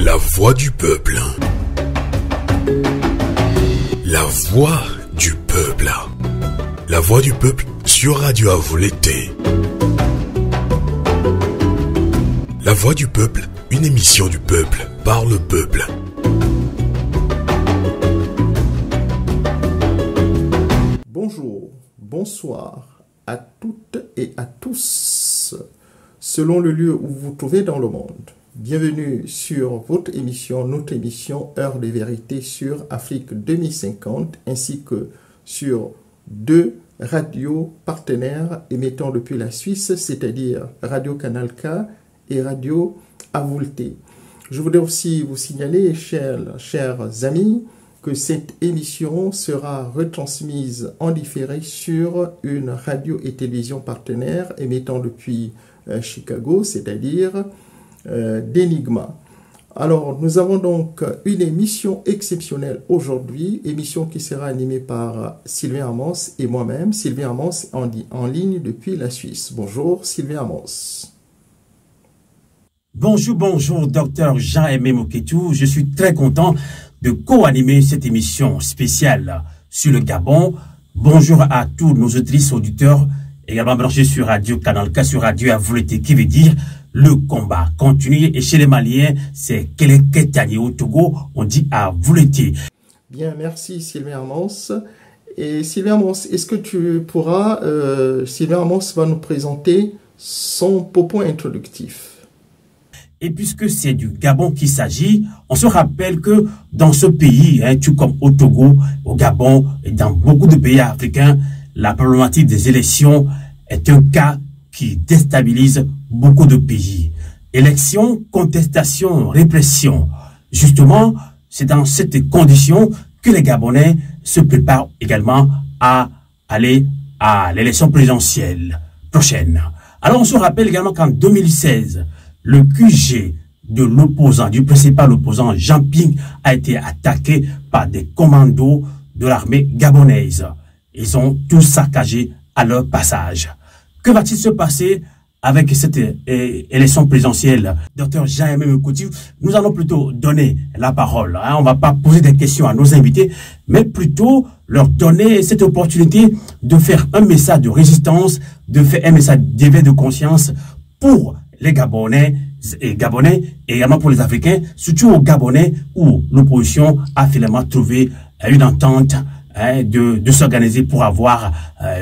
La voix du peuple. La voix du peuple. La voix du peuple sur Radio Avoulété. La voix du peuple, une émission du peuple, par le peuple. Bonjour, bonsoir à toutes et à tous, selon le lieu où vous vous trouvez dans le monde. Bienvenue sur votre émission, notre émission Heure de vérité sur Afrique 2050, ainsi que sur deux radios partenaires émettant depuis la Suisse, c'est-à-dire Radio Canal K et Radio Avoulété. Je voudrais aussi vous signaler, chers amis, que cette émission sera retransmise en différé sur une radio et télévision partenaire émettant depuis Chicago, c'est-à-dire d'Enigma. Alors, nous avons donc une émission exceptionnelle aujourd'hui, émission qui sera animée par Sylvain Amos et moi-même. Sylvain Amos en ligne depuis la Suisse. Bonjour Sylvain Amos. Bonjour, docteur Jean-Aimé Moketou. Je suis très content de co-animer cette émission spéciale sur le Gabon. Bonjour à tous nos auditrices, auditeurs, également branchés sur Radio Canal K, sur Radio Avoulété, qui veut dire le combat continue. Et chez les Maliens, c'est Keleketani au Togo, on dit Avoulété. Bien, merci Sylvain Amos. Et Sylvain Amos, est-ce que tu pourras, Sylvain Amos va nous présenter son propos introductif. Et puisque c'est du Gabon qu'il s'agit, on se rappelle que dans ce pays, tout comme au Togo, au Gabon et dans beaucoup de pays africains, la problématique des élections est un cas qui déstabilise beaucoup de pays. Élections, contestation, répression. Justement, c'est dans cette condition que les Gabonais se préparent également à aller à l'élection présidentielle prochaine. Alors on se rappelle également qu'en 2016, le QG de l'opposant, du principal opposant Jean Ping, a été attaqué par des commandos de l'armée gabonaise. Ils ont tout saccagé à leur passage. Que va-t-il se passer avec cette élection présidentielle? Docteur Jean-Aimé Moketou, nous allons plutôt donner la parole. On ne va pas poser des questions à nos invités, mais plutôt leur donner cette opportunité de faire un message de résistance, de faire un message d'éveil de conscience pour les Gabonais et également pour les Africains, surtout aux Gabonais où l'opposition a finalement trouvé une entente de s'organiser pour avoir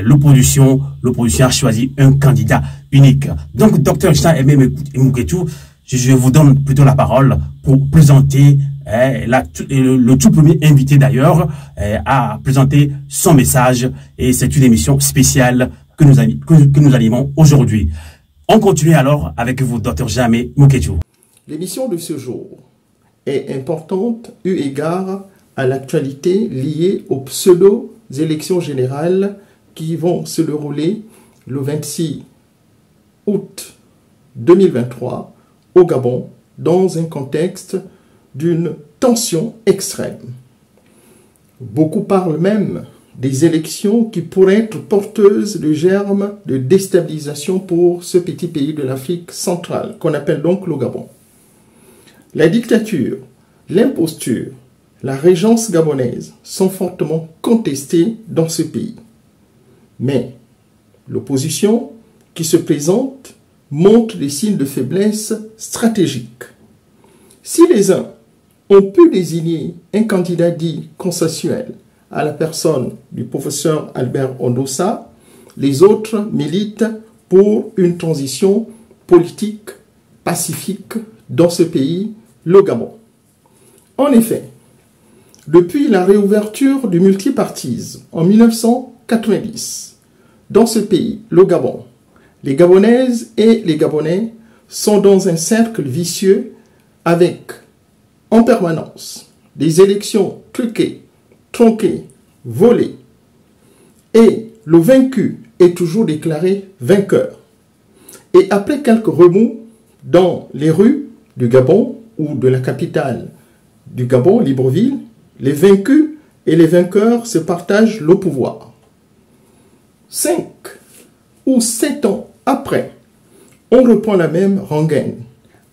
l'opposition a choisi un candidat unique. Donc, docteur Jean-Aimé Moketou, je vous donne plutôt la parole pour présenter le tout premier invité d'ailleurs à présenter son message, et c'est une émission spéciale que nous animons aujourd'hui. On continue alors avec vous, docteur Jean-Aimé Moketou. L'émission de ce jour est importante eu égard à l'actualité liée aux pseudo-élections générales qui vont se dérouler le 26 août 2023 au Gabon, dans un contexte d'une tension extrême. Beaucoup parlent même des élections qui pourraient être porteuses de germes de déstabilisation pour ce petit pays de l'Afrique centrale, qu'on appelle donc le Gabon. La dictature, l'imposture, la régence gabonaise sont fortement contestées dans ce pays. Mais l'opposition qui se présente montre des signes de faiblesse stratégique. Si les uns ont pu désigner un candidat dit consensuel à la personne du professeur Albert Ondossa, les autres militent pour une transition politique pacifique dans ce pays, le Gabon. En effet, depuis la réouverture du multipartisme en 1990, dans ce pays, le Gabon, les Gabonaises et les Gabonais sont dans un cercle vicieux avec, en permanence, des élections truquées, tronquées, volées, et le vaincu est toujours déclaré vainqueur. Et après quelques remous dans les rues du Gabon ou de la capitale du Gabon, Libreville, les vaincus et les vainqueurs se partagent le pouvoir. 5 ou 7 ans après, on reprend la même rengaine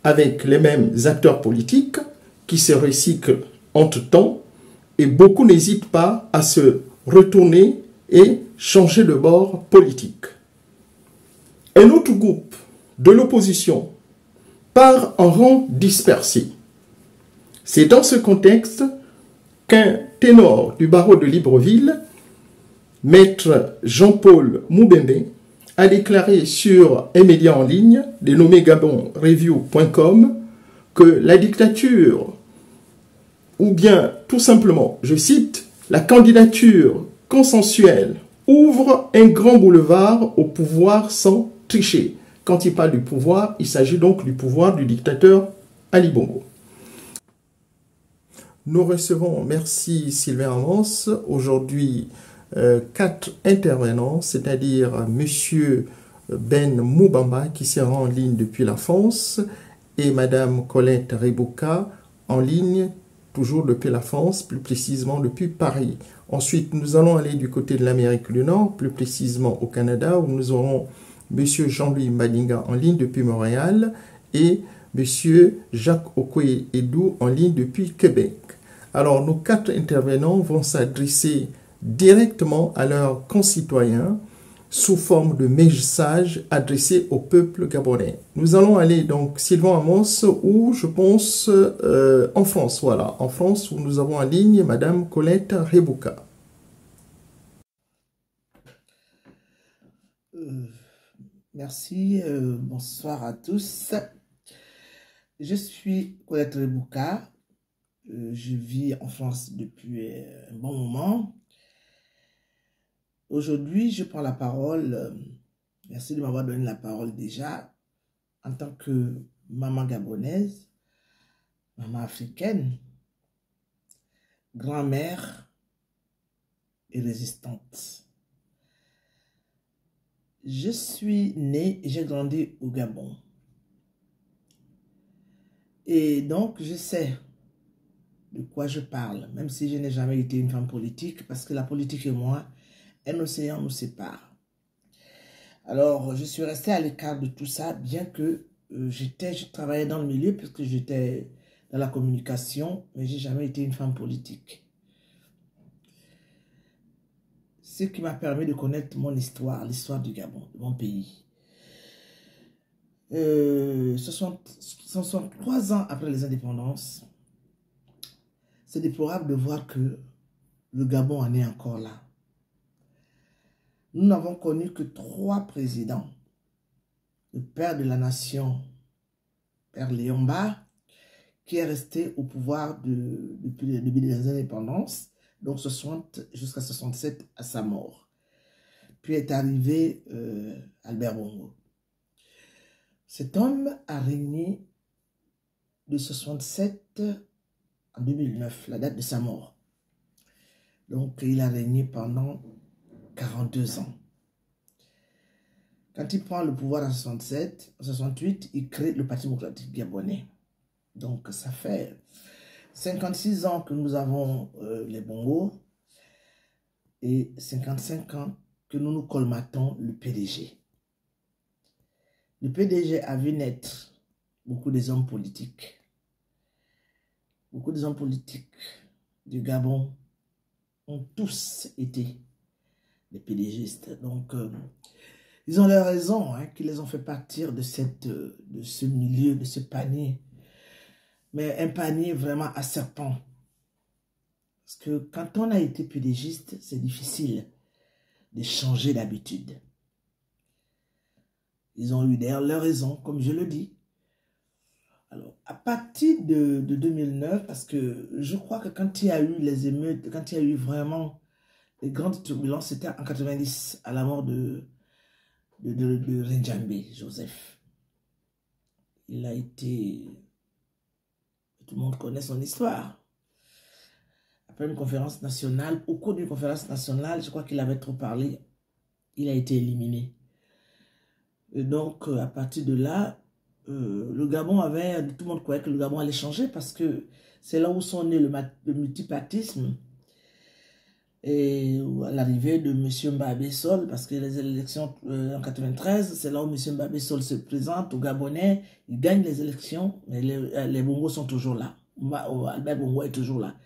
avec les mêmes acteurs politiques qui se recycle entre-temps et beaucoup n'hésitent pas à se retourner et changer de bord politique. Un autre groupe de l'opposition part en rang dispersé. C'est dans ce contexte qu'un ténor du barreau de Libreville, maître Jean-Paul Moubembe, a déclaré sur un média en ligne dénommé gabonreview.com que la dictature, ou bien tout simplement, je cite, la candidature consensuelle ouvre un grand boulevard au pouvoir sans tricher. Quand il parle du pouvoir, il s'agit donc du pouvoir du dictateur Ali Bongo. Nous recevons, merci Sylvain Amos, aujourd'hui 4 intervenants, c'est-à-dire Monsieur Ben Moubamba qui sera en ligne depuis la France et Madame Colette Rebouka en ligne toujours depuis la France, plus précisément depuis Paris. Ensuite, nous allons aller du côté de l'Amérique du Nord, plus précisément au Canada, où nous aurons Monsieur Jean-Louis Madinga en ligne depuis Montréal et Monsieur Jacques Okoye-Edou en ligne depuis Québec. Alors, nos 4 intervenants vont s'adresser directement à leurs concitoyens sous forme de messages adressés au peuple gabonais. Nous allons aller donc, Sylvain Amos, où je pense en France, voilà, en France où nous avons en ligne Madame Colette Rebouka. Merci, bonsoir à tous. Je suis Colette Rebouka, je vis en France depuis un bon moment. Aujourd'hui, je prends la parole, merci de m'avoir donné la parole déjà, en tant que maman gabonaise, maman africaine, grand-mère et résistante. Je suis née et j'ai grandi au Gabon. Et donc, je sais de quoi je parle, même si je n'ai jamais été une femme politique, parce que la politique et moi, un océan nous sépare. Alors, je suis restée à l'écart de tout ça, bien que je travaillais dans le milieu, puisque j'étais dans la communication, mais je n'ai jamais été une femme politique. Ce qui m'a permis de connaître mon histoire, l'histoire du Gabon, de mon pays. 63 ans après les indépendances, c'est déplorable de voir que le Gabon en est encore là. Nous n'avons connu que 3 présidents. Le père de la nation, Père Léomba, qui est resté au pouvoir depuis le début des indépendances, donc 60 jusqu'à 67 à sa mort. Puis est arrivé Albert Bongo. Cet homme a régné de 67 en 2009, la date de sa mort. Donc il a régné pendant 42 ans. Quand il prend le pouvoir en 68, il crée le Parti démocratique gabonais. Donc ça fait 56 ans que nous avons les Bongo et 55 ans que nous nous colmatons le PDG. Le PDG a vu naître beaucoup des hommes politiques. Beaucoup des hommes politiques du Gabon ont tous été des PDGistes. Donc, ils ont leurs raisons qui les ont fait partir de ce milieu, de ce panier. Mais un panier vraiment à serpent. Parce que quand on a été PDGiste, c'est difficile de changer d'habitude. Ils ont eu d'ailleurs leurs raisons, comme je le dis. Alors, à partir de 2009, parce que je crois que quand il y a eu les émeutes, quand il y a eu vraiment les grandes turbulences, c'était en 90, à la mort de Renjambe, Joseph. Il a été... Tout le monde connaît son histoire. Après une conférence nationale, au cours d'une conférence nationale, je crois qu'il avait trop parlé, il a été éliminé. Et donc, à partir de là, le Gabon avait... Tout le monde croyait que le Gabon allait changer parce que c'est là où sont nés le multipartisme. Et à l'arrivée de M. Mbabé Sol, parce que les élections en 93, c'est là où M. Mbabé Sol se présente au Gabonais, il gagne les élections, mais les Bongos sont toujours là. Albert Bongo est toujours là.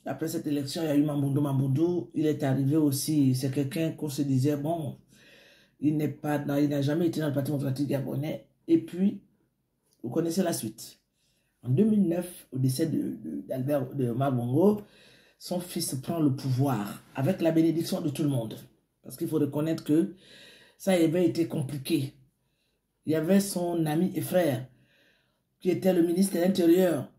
Après cette élection, il y a eu Mamboundou. Il est arrivé aussi, c'est quelqu'un qu'on se disait, bon, il n'a jamais été dans le Parti démocratique gabonais. Et puis, vous connaissez la suite. En 2009, au décès de Omar Bongo, son fils prend le pouvoir avec la bénédiction de tout le monde. Parce qu'il faut reconnaître que ça avait été compliqué. Il y avait son ami et frère, qui était le ministre de l'Intérieur,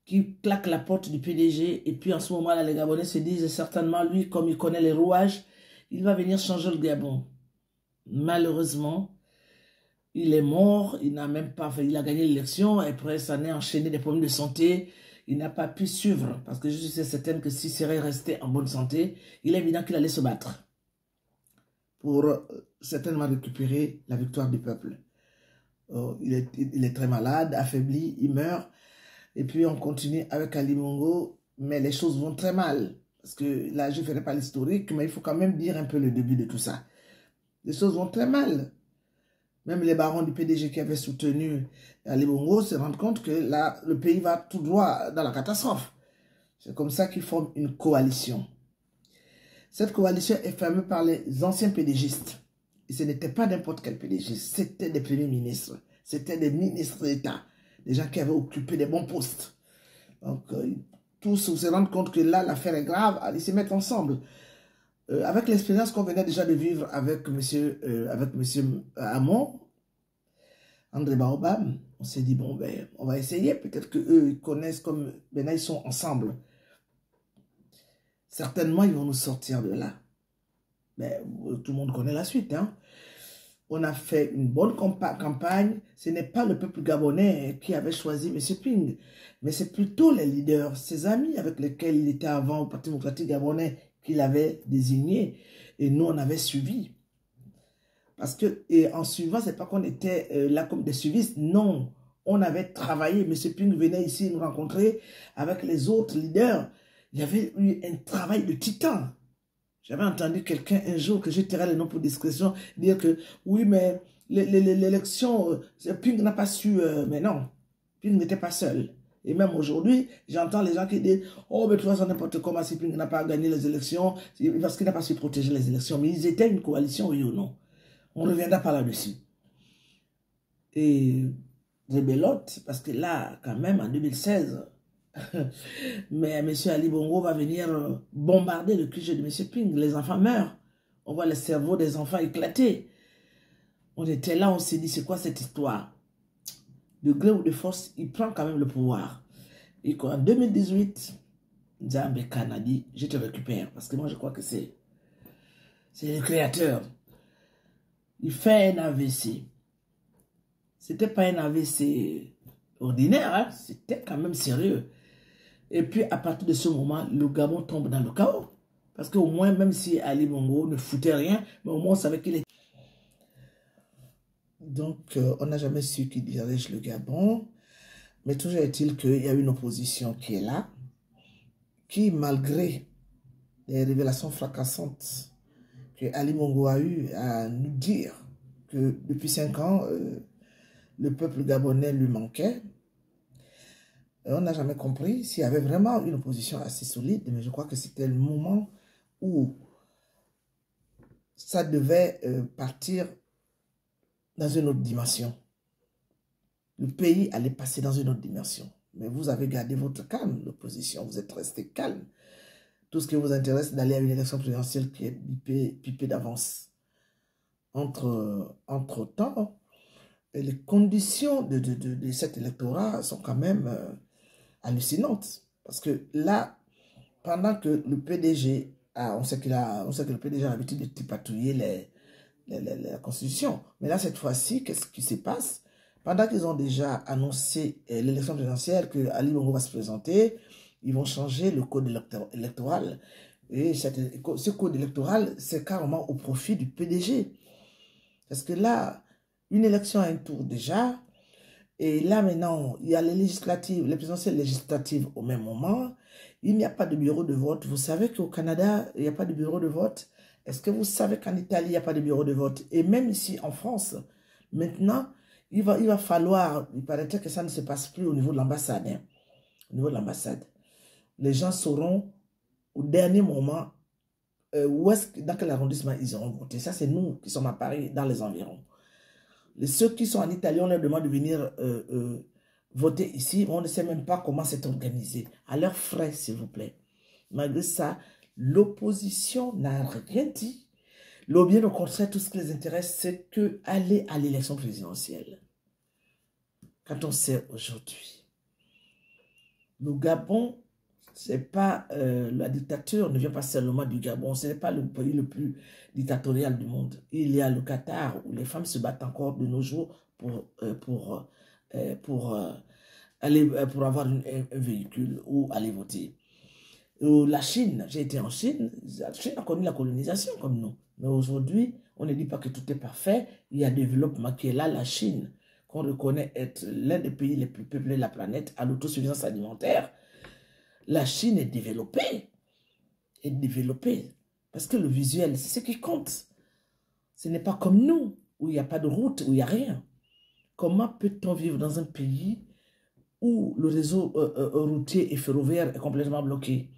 qui claque la porte du PDG. Et puis en ce moment-là, les Gabonais se disent certainement, lui, comme il connaît les rouages, il va venir changer le Gabon. Malheureusement, il est mort, il n'a même pas fait, il a gagné l'élection, et après ça n'a enchaîné des problèmes de santé, il n'a pas pu suivre, parce que je suis certaine que s'il serait resté en bonne santé, il est évident qu'il allait se battre pour certainement récupérer la victoire du peuple. Il est très malade, affaibli, il meurt, et puis on continue avec Ali Bongo, mais les choses vont très mal, parce que là je ne ferai pas l'historique, mais il faut quand même dire un peu le début de tout ça. Les choses vont très mal. Même les barons du PDG qui avaient soutenu Ali Bongo se rendent compte que là, le pays va tout droit dans la catastrophe. C'est comme ça qu'ils forment une coalition. Cette coalition est formée par les anciens PDGistes. Et ce n'était pas n'importe quel PDGiste, c'était des premiers ministres, c'était des ministres d'État, des gens qui avaient occupé des bons postes. Donc, tous se rendent compte que là, l'affaire est grave, ils se mettent ensemble. Avec l'expérience qu'on venait déjà de vivre avec monsieur Hamon, André Baobab, on s'est dit, bon, ben, on va essayer, peut-être qu'eux, ils connaissent comme, maintenant ils sont ensemble. Certainement, ils vont nous sortir de là. Mais tout le monde connaît la suite, hein. On a fait une bonne campagne. Ce n'est pas le peuple gabonais qui avait choisi M. Ping, mais c'est plutôt les leaders, ses amis avec lesquels il était avant au Parti démocratique gabonais, qu'il avait désigné, et nous on avait suivi. Parce que, et en suivant, c'est pas qu'on était là comme des suivistes, non, on avait travaillé. M. Ping venait ici nous rencontrer avec les autres leaders. Il y avait eu un travail de titan. J'avais entendu quelqu'un un jour, que je tairai le nom pour discrétion, dire que oui, mais l'élection, Ping n'a pas su, mais non, Ping n'était pas seul. Et même aujourd'hui, j'entends les gens qui disent « Oh, mais de toute façon, n'importe comment, si Ping n'a pas gagné les élections, parce qu'il n'a pas su protéger les élections. » Mais ils étaient une coalition, oui ou non. On ne reviendra pas là-dessus. Et rebelote, parce que là, quand même, en 2016, mais M. Ali Bongo va venir bombarder le QG de M. Ping. Les enfants meurent. On voit le cerveau des enfants éclater. On était là, on s'est dit, c'est quoi cette histoire? De gré ou de force, il prend quand même le pouvoir. Et en 2018, Nzambe Khan a dit, je te récupère. Parce que moi, je crois que c'est le créateur. Il fait un AVC. C'était pas un AVC ordinaire, hein? C'était quand même sérieux. Et puis, à partir de ce moment, le Gabon tombe dans le chaos. Parce qu'au moins, même si Ali Bongo ne foutait rien, mais au moins, on savait qu'il était... Donc, on n'a jamais su qui dirige le Gabon. Mais toujours est-il qu'il y a une opposition qui est là, qui, malgré les révélations fracassantes que Ali Bongo a eu à nous dire que depuis 5 ans, le peuple gabonais lui manquait, on n'a jamais compris s'il y avait vraiment une opposition assez solide, mais je crois que c'était le moment où ça devait partir dans une autre dimension. Le pays allait passer dans une autre dimension. Mais vous avez gardé votre calme, l'opposition. Vous êtes resté calme. Tout ce qui vous intéresse, c'est d'aller à une élection présidentielle qui est pipée d'avance. Entre-temps, les conditions de cet électorat sont quand même hallucinantes. Parce que là, pendant que le PDG, on sait que le PDG a l'habitude de tripatouiller la Constitution. Mais là, cette fois-ci, qu'est-ce qui se passe? Pendant qu'ils ont déjà annoncé l'élection présidentielle, que Ali Bongo va se présenter, ils vont changer le code électoral. Et ce code électoral, c'est carrément au profit du PDG. Parce que là, une élection à un tour déjà, et là maintenant, il y a les législatives, les présidentielles législatives au même moment, il n'y a pas de bureau de vote. Vous savez qu'au Canada, il n'y a pas de bureau de vote. Est-ce que vous savez qu'en Italie, il n'y a pas de bureau de vote? Et même ici en France, maintenant, il va falloir, il paraîtrait que ça ne se passe plus au niveau de l'ambassade. Hein. Au niveau de l'ambassade. Les gens sauront au dernier moment dans quel arrondissement ils auront voté. Ça, c'est nous qui sommes à Paris, dans les environs. Ceux qui sont en Italie, on leur demande de venir voter ici. On ne sait même pas comment c'est organisé. À leurs frais, s'il vous plaît. Malgré ça, l'opposition n'a rien dit. Au bien au contraire, tout ce qui les intéresse, c'est qu'aller à l'élection présidentielle. Quand on sait aujourd'hui, le Gabon, c'est pas la dictature ne vient pas seulement du Gabon, ce n'est pas le pays le plus dictatorial du monde. Il y a le Qatar où les femmes se battent encore de nos jours pour avoir un véhicule ou aller voter. La Chine, j'ai été en Chine, la Chine a connu la colonisation comme nous. Mais aujourd'hui, on ne dit pas que tout est parfait. Il y a un développement qui est là, la Chine, qu'on reconnaît être l'un des pays les plus peuplés de la planète, à l'autosuffisance alimentaire. La Chine est développée. Parce que le visuel, c'est ce qui compte. Ce n'est pas comme nous, où il n'y a pas de route, où il n'y a rien. Comment peut-on vivre dans un pays où le réseau routier et ferroviaire est complètement bloqué?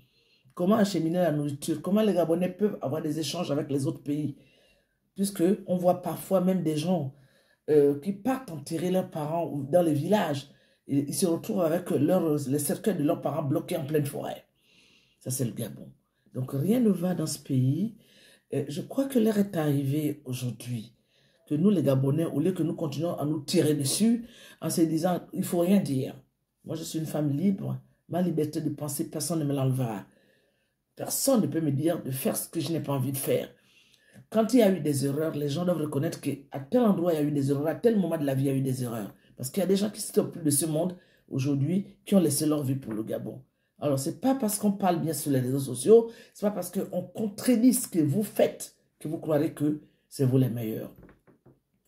Comment acheminer la nourriture? Comment les Gabonais peuvent avoir des échanges avec les autres pays? Puisqu'on voit parfois même des gens qui partent enterrer leurs parents dans les villages. Ils se retrouvent avec les cercueils de leurs parents bloqués en pleine forêt. Ça, c'est le Gabon. Donc, rien ne va dans ce pays. Je crois que l'heure est arrivée aujourd'hui que nous, les Gabonais, au lieu que nous continuons à nous tirer dessus en se disant, il ne faut rien dire. Moi, je suis une femme libre. Ma liberté de penser, personne ne me l'enlevera. Personne ne peut me dire de faire ce que je n'ai pas envie de faire. Quand il y a eu des erreurs, les gens doivent reconnaître qu'à tel endroit, il y a eu des erreurs, à tel moment de la vie, il y a eu des erreurs. Parce qu'il y a des gens qui sont plus de ce monde aujourd'hui, qui ont laissé leur vie pour le Gabon. Alors, ce n'est pas parce qu'on parle bien sur les réseaux sociaux, ce n'est pas parce qu'on contredit ce que vous faites que vous croirez que c'est vous les meilleurs.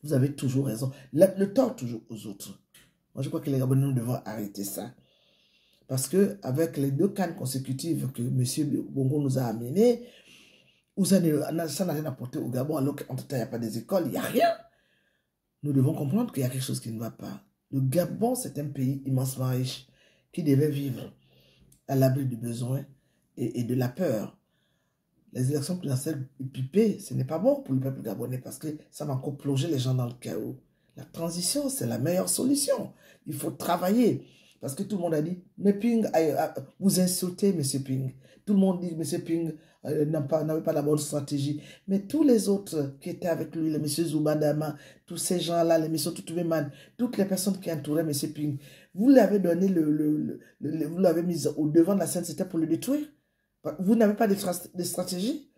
Vous avez toujours raison. Le tort toujours aux autres. Moi, je crois que les Gabonais, nous devons arrêter ça. Parce qu'avec les 2 cannes consécutives que M. Bongo nous a amenées, où ça n'a rien apporté au Gabon, alors qu'entre temps, il n'y a pas des écoles, il n'y a rien. Nous devons comprendre qu'il y a quelque chose qui ne va pas. Le Gabon, c'est un pays immensement riche qui devait vivre à l'abri du besoin et de la peur. Les élections présidentielles pipées, ce n'est pas bon pour le peuple gabonais parce que ça va encore plonger les gens dans le chaos. La transition, c'est la meilleure solution. Il faut travailler. Parce que tout le monde a dit, mais Ping, vous insultez M. Ping. Tout le monde dit, M. Ping n'avait pas la bonne stratégie. Mais tous les autres qui étaient avec lui, le M. Zoubadama, tous ces gens-là, les M. Toutouveman, toutes les personnes qui entouraient M. Ping, vous l'avez donné, vous l'avez mis au devant de la scène, c'était pour le détruire. Vous n'avez pas de stratégie.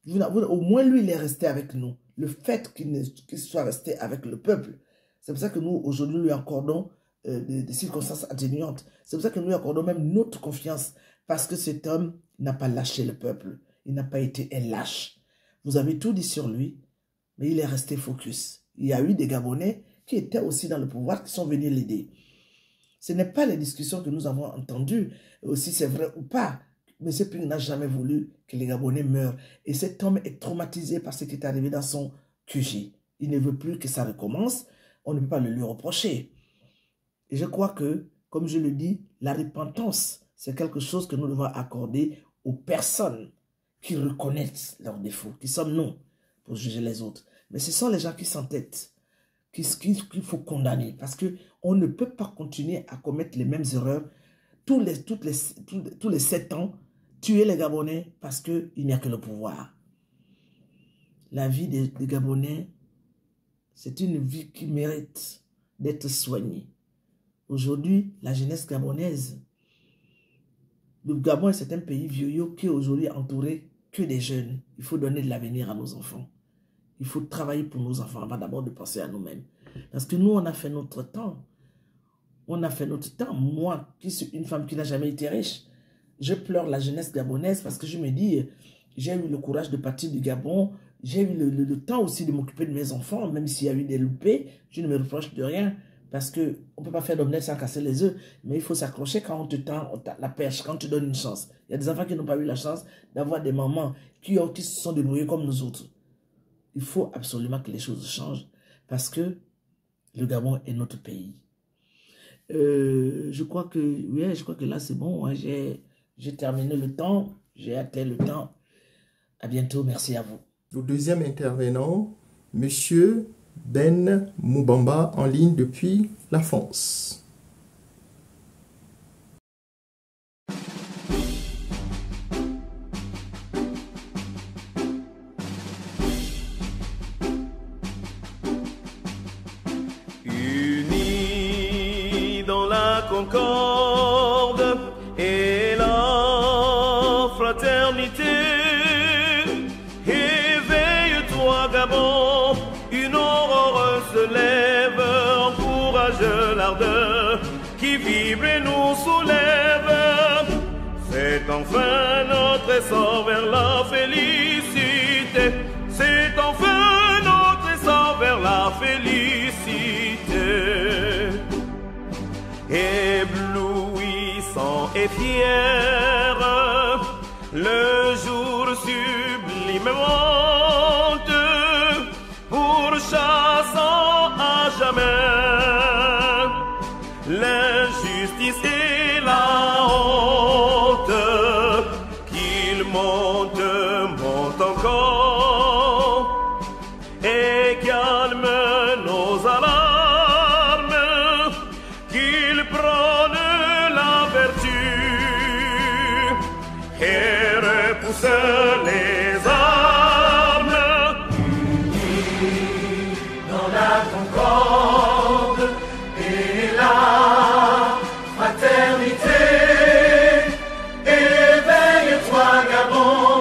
Au moins, lui, il est resté avec nous. Le fait qu'il soit resté avec le peuple, c'est pour ça que nous, aujourd'hui, lui accordons des circonstances atténuantes. C'est pour ça que nous lui accordons même notre confiance. Parce que cet homme n'a pas lâché le peuple. Il n'a pas été un lâche. Vous avez tout dit sur lui, mais il est resté focus. Il y a eu des Gabonais qui étaient aussi dans le pouvoir, qui sont venus l'aider. Ce n'est pas les discussions que nous avons entendues, si c'est vrai ou pas. M. Ping n'a jamais voulu que les Gabonais meurent. Et cet homme est traumatisé par ce qui est arrivé dans son QG. Il ne veut plus que ça recommence. On ne peut pas le lui reprocher. Et je crois que, comme je le dis, la repentance, c'est quelque chose que nous devons accorder aux personnes qui reconnaissent leurs défauts, qui sommes nous, pour juger les autres. Mais ce sont les gens qui s'entêtent, qu'il faut condamner. Parce qu'on ne peut pas continuer à commettre les mêmes erreurs tous les 7 ans, tuer les Gabonais parce qu'il n'y a que le pouvoir. La vie des Gabonais, c'est une vie qui mérite d'être soignée. Aujourd'hui, la jeunesse gabonaise, le Gabon, c'est un pays vieux qui est aujourd'hui entouré que des jeunes. Il faut donner de l'avenir à nos enfants. Il faut travailler pour nos enfants avant d'abord de penser à nous-mêmes. Parce que nous, on a fait notre temps. On a fait notre temps. Moi, qui suis une femme qui n'a jamais été riche, je pleure la jeunesse gabonaise parce que je me dis, j'ai eu le courage de partir du Gabon, j'ai eu le temps aussi de m'occuper de mes enfants, même s'il y a eu des loupés, je ne me reproche de rien. Parce qu'on ne peut pas faire d'omelette sans casser les œufs. Mais il faut s'accrocher quand on te tend la perche, quand on te donne une chance. Il y a des enfants qui n'ont pas eu la chance d'avoir des mamans qui se sont débrouillées comme nous autres. Il faut absolument que les choses changent. Parce que le Gabon est notre pays. Je crois que là c'est bon, hein, j'ai terminé le temps, j'ai atteint le temps. À bientôt, merci à vous. Le deuxième intervenant, Monsieur Ben Moubamba, en ligne depuis la France. Unis dans la concorde et la fraternité, éveille-toi Gabon, une aurore se lève, encourage l'ardeur qui vibre et nous soulève. C'est enfin notre essor vers la félicité, c'est enfin notre essor vers la félicité. Éblouissant et fier, le jour sublime monte, pourchassant à jamais l'injustice et la honte. Qu'il monte, monte encore et calme nos alarmes, qu'il prône la vertu et repousse les armes. Unis dans la concorde et la fraternité, éveille-toi Gabon,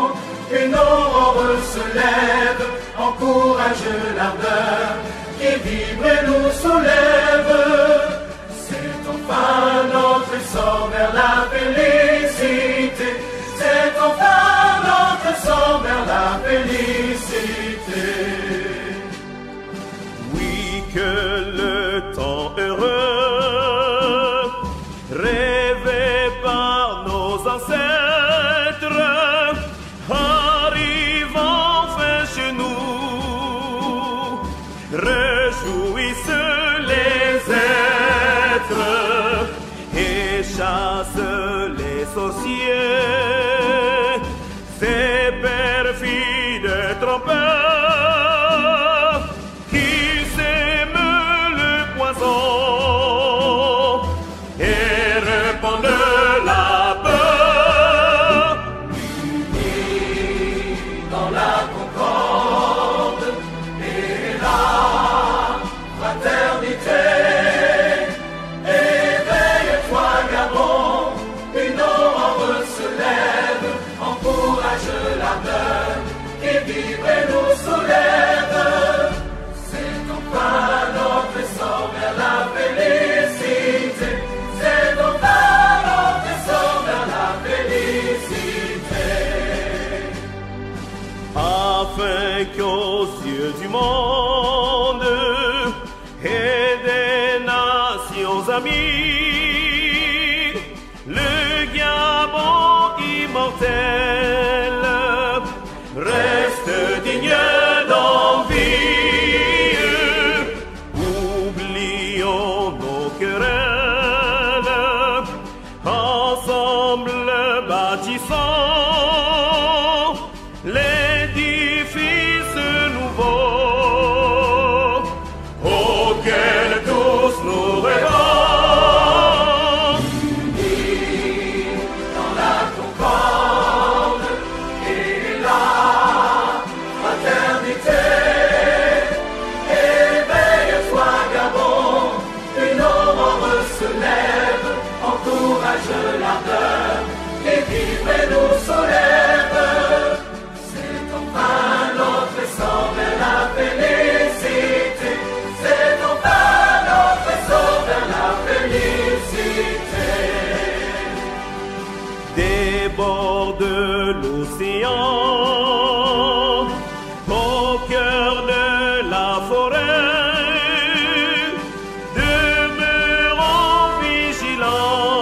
une aurore se lève, encourage l'ardeur qui vibre et nous soulève. C'est enfin notre essor vers la félicité, c'est enfin notre essor vers la félicité. Oui, que le temps heureux rêvé par nos ancêtres arrive enfin chez nous, réjouissent les êtres et chasse les sorciers, ces perfides trompeurs qui sèment le poison et répandent la peur. Unis dans la concorde et la fraternité, éveille-toi Gabon, une aurore se lève, encourage l'ardeur qui vibre et nous soulève. C'est enfin notre essor vers la félicité, c'est enfin notre essor vers la félicité. Afin qu'aux yeux du monde et des nations amies, le Gabon immortel reste digne d'envie. Oublions nos querelles, ensemble bâtissons l'édifice nouveau auquel tous nous rêvons. Unis dans la concorde et la fraternité, éveille-toi Gabon, une aurore se lève, encourage l'ardeur qui vibre et nous soulève. C'est enfin notre essor vers la félicité, c'est enfin notre essor vers la félicité. Des bords de l'océan, au cœur de la forêt, demeurons vigilants,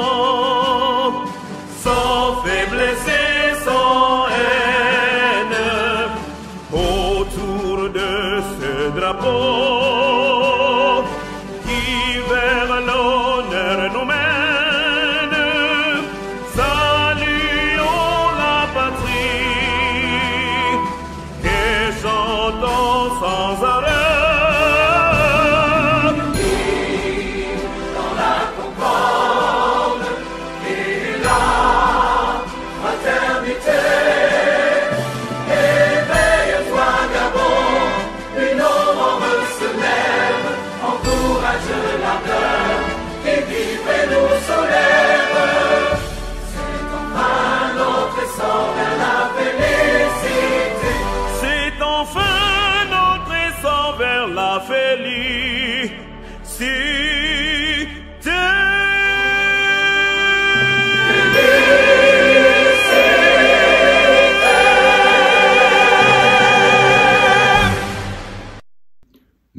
sans faiblesse et sans haine, autour de ce drapeau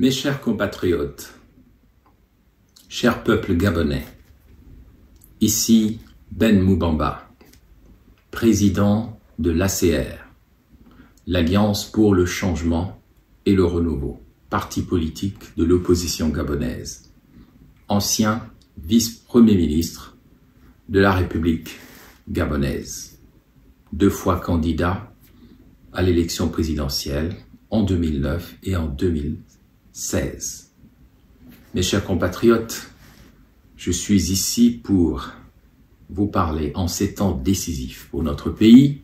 Mes chers compatriotes, chers peuples gabonais, ici Ben Moubamba, président de l'ACR, l'Alliance pour le changement et le renouveau, parti politique de l'opposition gabonaise, ancien vice-premier ministre de la République gabonaise, 2 fois candidat à l'élection présidentielle en 2009 et en 2016. Mes chers compatriotes, je suis ici pour vous parler en ces temps décisifs pour notre pays,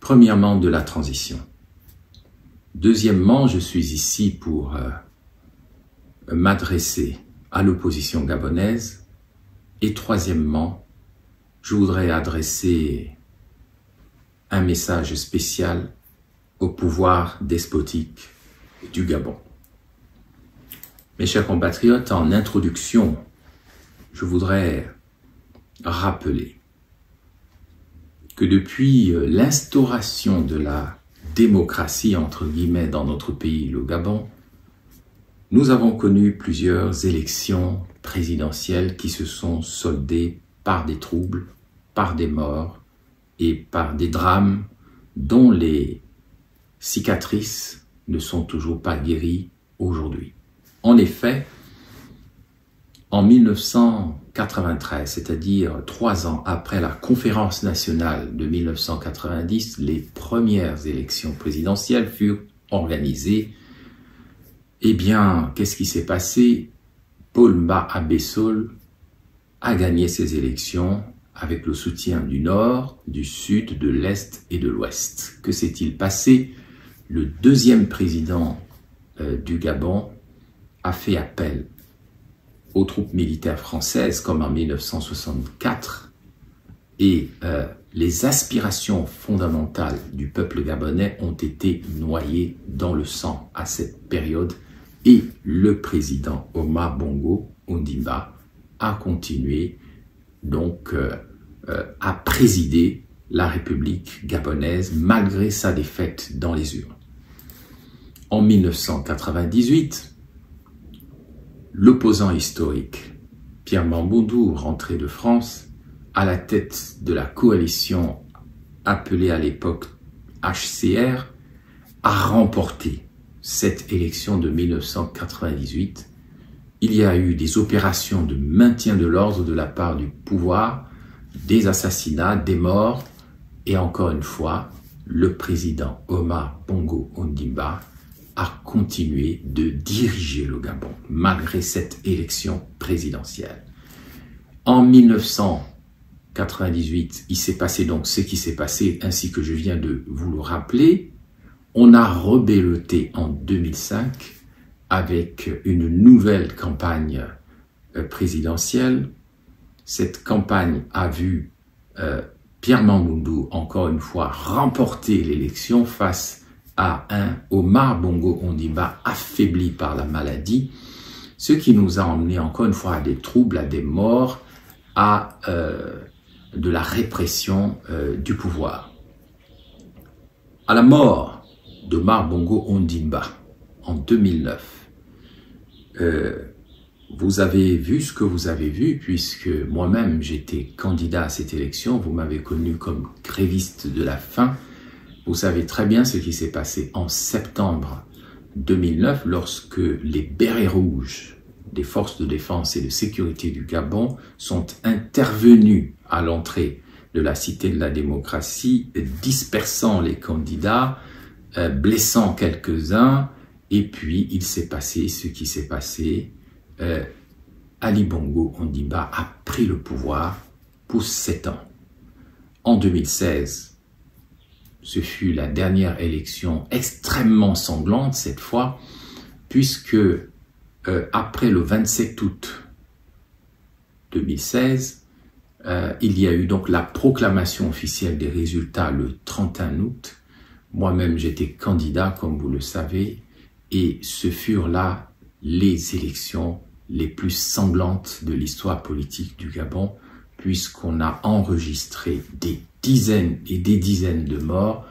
premièrement de la transition. Deuxièmement, je suis ici pour m'adresser à l'opposition gabonaise. Et troisièmement, je voudrais adresser un message spécial au pouvoir despotique du Gabon. Mes chers compatriotes, en introduction, je voudrais rappeler que depuis l'instauration de la démocratie, entre guillemets, dans notre pays, le Gabon, nous avons connu plusieurs élections présidentielles qui se sont soldées par des troubles, par des morts et par des drames dont les cicatrices ne sont toujours pas guéries aujourd'hui. En effet, en 1993, c'est-à-dire 3 ans après la conférence nationale de 1990, les premières élections présidentielles furent organisées. Eh bien, qu'est-ce qui s'est passé? Paul Mba Abessol a gagné ces élections avec le soutien du Nord, du Sud, de l'Est et de l'Ouest. Que s'est-il passé? Le deuxième président du Gabon a fait appel aux troupes militaires françaises comme en 1964 et les aspirations fondamentales du peuple gabonais ont été noyées dans le sang à cette période et le président Omar Bongo Ondimba a continué donc à présider la République gabonaise malgré sa défaite dans les urnes. En 1998, l'opposant historique Pierre Mamboundou, rentré de France, à la tête de la coalition appelée à l'époque HCR, a remporté cette élection de 1998. Il y a eu des opérations de maintien de l'ordre de la part du pouvoir, des assassinats, des morts, et encore une fois, le président Omar Bongo Ondimba a continué de diriger le Gabon, malgré cette élection présidentielle. En 1998, il s'est passé donc ce qui s'est passé, ainsi que je viens de vous le rappeler. On a rebelloté en 2005 avec une nouvelle campagne présidentielle. Cette campagne a vu Pierre Mamboundou, encore une fois, remporter l'élection face à un Omar Bongo Ondimba affaibli par la maladie, ce qui nous a emmené encore une fois à des troubles, à des morts, à de la répression du pouvoir. À la mort d'Omar Bongo Ondimba en 2009, vous avez vu ce que vous avez vu, puisque moi-même j'étais candidat à cette élection, vous m'avez connu comme gréviste de la faim. Vous savez très bien ce qui s'est passé en septembre 2009 lorsque les bérets rouges des forces de défense et de sécurité du Gabon sont intervenus à l'entrée de la Cité de la démocratie, dispersant les candidats, blessant quelques-uns, et puis il s'est passé ce qui s'est passé. Ali Bongo Ondimba a pris le pouvoir pour 7 ans. En 2016, ce fut la dernière élection extrêmement sanglante cette fois, puisque après le 27 août 2016, il y a eu donc la proclamation officielle des résultats le 31 août. Moi-même, j'étais candidat, comme vous le savez, et ce furent là les élections les plus sanglantes de l'histoire politique du Gabon, puisqu'on a enregistré des dizaines et des dizaines de morts,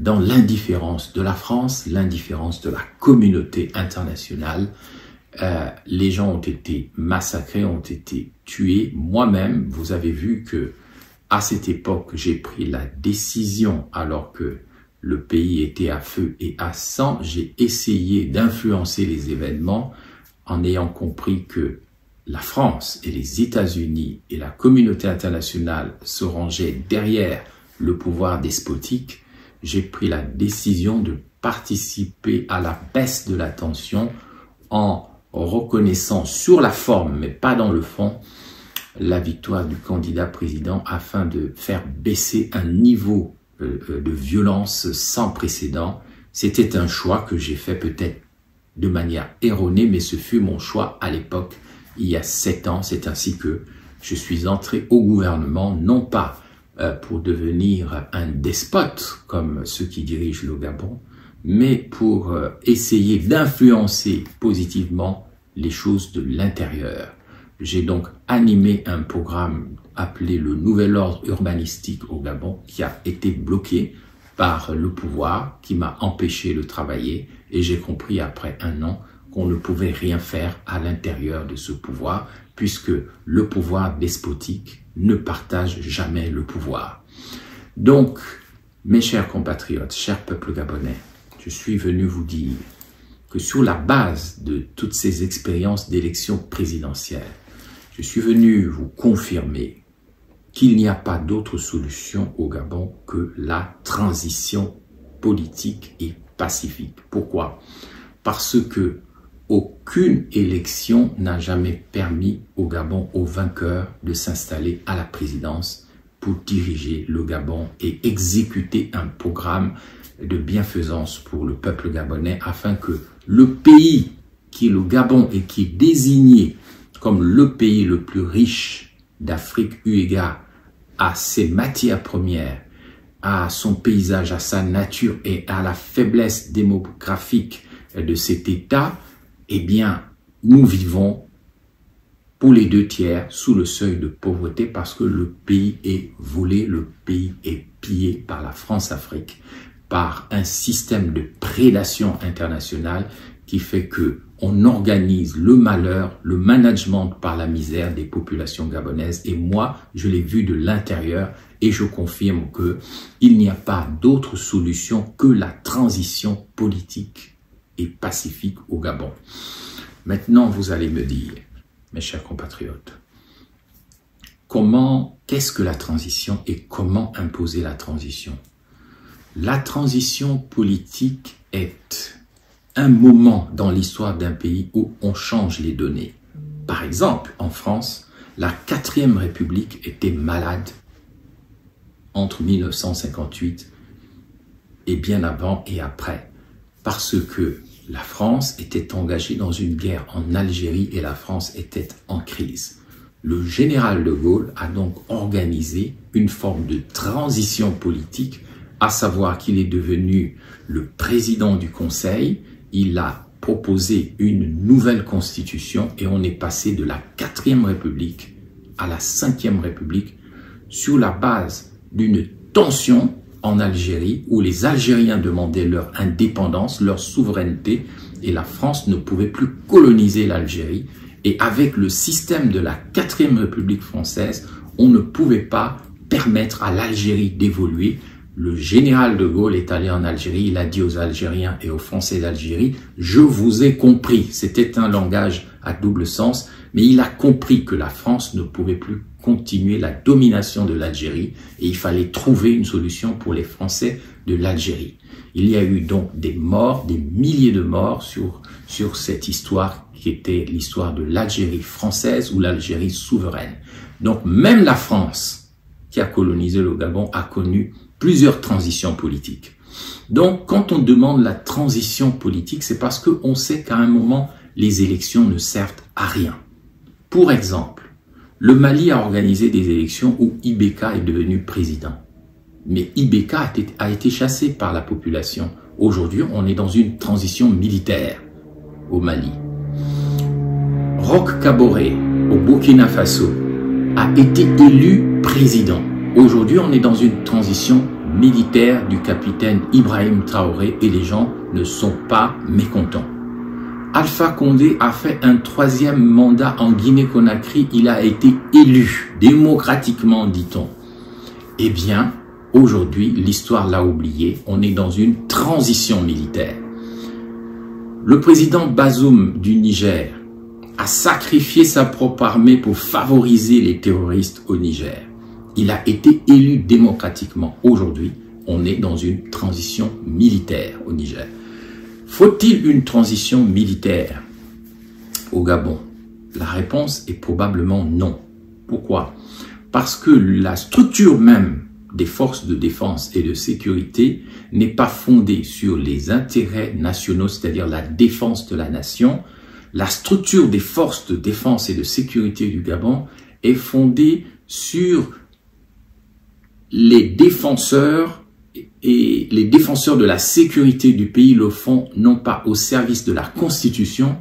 dans l'indifférence de la France, l'indifférence de la communauté internationale. Les gens ont été massacrés, ont été tués. Moi-même, vous avez vu que à cette époque, j'ai pris la décision, alors que le pays était à feu et à sang, j'ai essayé d'influencer les événements en ayant compris que la France et les États-Unis et la communauté internationale se rangeaient derrière le pouvoir despotique. J'ai pris la décision de participer à la baisse de la tension en reconnaissant sur la forme, mais pas dans le fond, la victoire du candidat président afin de faire baisser un niveau de violence sans précédent. C'était un choix que j'ai fait peut-être de manière erronée, mais ce fut mon choix à l'époque, il y a 7 ans. C'est ainsi que je suis entré au gouvernement, non pas pour devenir un despote comme ceux qui dirigent le Gabon, mais pour essayer d'influencer positivement les choses de l'intérieur. J'ai donc animé un programme appelé le Nouvel Ordre Urbanistique au Gabon, qui a été bloqué par le pouvoir, qui m'a empêché de travailler, et j'ai compris après 1 an qu'on ne pouvait rien faire à l'intérieur de ce pouvoir, puisque le pouvoir despotique ne partage jamais le pouvoir. Donc, mes chers compatriotes, chers peuples gabonais, je suis venu vous dire que sur la base de toutes ces expériences d'élection présidentielle, je suis venu vous confirmer qu'il n'y a pas d'autre solution au Gabon que la transition politique et pacifique. Pourquoi? Parce que aucune élection n'a jamais permis au Gabon, au vainqueur, de s'installer à la présidence pour diriger le Gabon et exécuter un programme de bienfaisance pour le peuple gabonais afin que le pays qui est le Gabon et qui est désigné comme le pays le plus riche d'Afrique eu égard à ses matières premières, à son paysage, à sa nature et à la faiblesse démographique de cet État, eh bien, nous vivons pour les 2/3 sous le seuil de pauvreté parce que le pays est volé, le pays est pillé par la France-Afrique, par un système de prédation internationale qui fait que on organise le malheur, le management par la misère des populations gabonaises. Et moi, je l'ai vu de l'intérieur et je confirme que il n'y a pas d'autre solution que la transition politique et pacifique au Gabon. Maintenant, vous allez me dire, mes chers compatriotes, qu'est-ce que la transition et comment imposer la transition? La transition politique est un moment dans l'histoire d'un pays où on change les données. Par exemple, en France, la 4e République était malade entre 1958 et bien avant et après, parce que la France était engagée dans une guerre en Algérie et la France était en crise. Le général de Gaulle a donc organisé une forme de transition politique, à savoir qu'il est devenu le président du Conseil. Il a proposé une nouvelle constitution et on est passé de la 4e République à la 5e République sur la base d'une tension en Algérie où les Algériens demandaient leur indépendance, leur souveraineté et la France ne pouvait plus coloniser l'Algérie. Et avec le système de la 4e République française, on ne pouvait pas permettre à l'Algérie d'évoluer. Le général de Gaulle est allé en Algérie, il a dit aux Algériens et aux Français d'Algérie, « Je vous ai compris ». C'était un langage à double sens, mais il a compris que la France ne pouvait plus continuer la domination de l'Algérie et il fallait trouver une solution pour les Français de l'Algérie. Il y a eu donc des morts, des milliers de morts sur cette histoire qui était l'histoire de l'Algérie française ou l'Algérie souveraine. Donc même la France, qui a colonisé le Gabon, a connu plusieurs transitions politiques. Donc, quand on demande la transition politique, c'est parce qu'on sait qu'à un moment, les élections ne servent à rien. Pour exemple, le Mali a organisé des élections où Ibeka est devenu président. Mais Ibeka a été chassé par la population. Aujourd'hui, on est dans une transition militaire au Mali. Roch Kaboré, au Burkina Faso, a été élu président. Aujourd'hui, on est dans une transition militaire du capitaine Ibrahim Traoré et les gens ne sont pas mécontents. Alpha Condé a fait un 3e mandat en Guinée-Conakry. Il a été élu démocratiquement, dit-on. Eh bien, aujourd'hui, l'histoire l'a oublié. On est dans une transition militaire. Le président Bazoum du Niger a sacrifié sa propre armée pour favoriser les terroristes au Niger. Il a été élu démocratiquement. Aujourd'hui, on est dans une transition militaire au Niger. Faut-il une transition militaire au Gabon? La réponse est probablement non. Pourquoi? Parce que la structure même des forces de défense et de sécurité n'est pas fondée sur les intérêts nationaux, c'est-à-dire la défense de la nation. La structure des forces de défense et de sécurité du Gabon est fondée sur les défenseurs, et les défenseurs de la sécurité du pays le font non pas au service de la Constitution,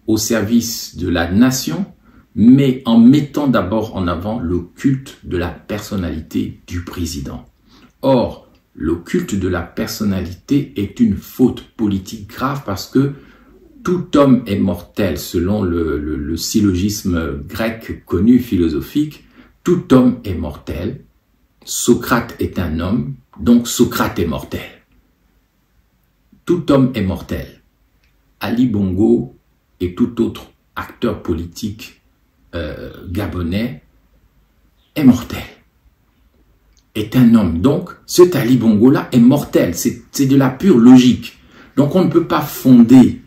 au service de la nation, mais en mettant d'abord en avant le culte de la personnalité du président. Or, le culte de la personnalité est une faute politique grave parce que tout homme est mortel, selon le syllogisme grec connu, philosophique. Tout homme est mortel. Socrate est un homme, donc Socrate est mortel. Tout homme est mortel. Ali Bongo et tout autre acteur politique gabonais est mortel. Est un homme. Donc, cet Ali Bongo-là est mortel. C'est de la pure logique. Donc, on ne peut pas fonder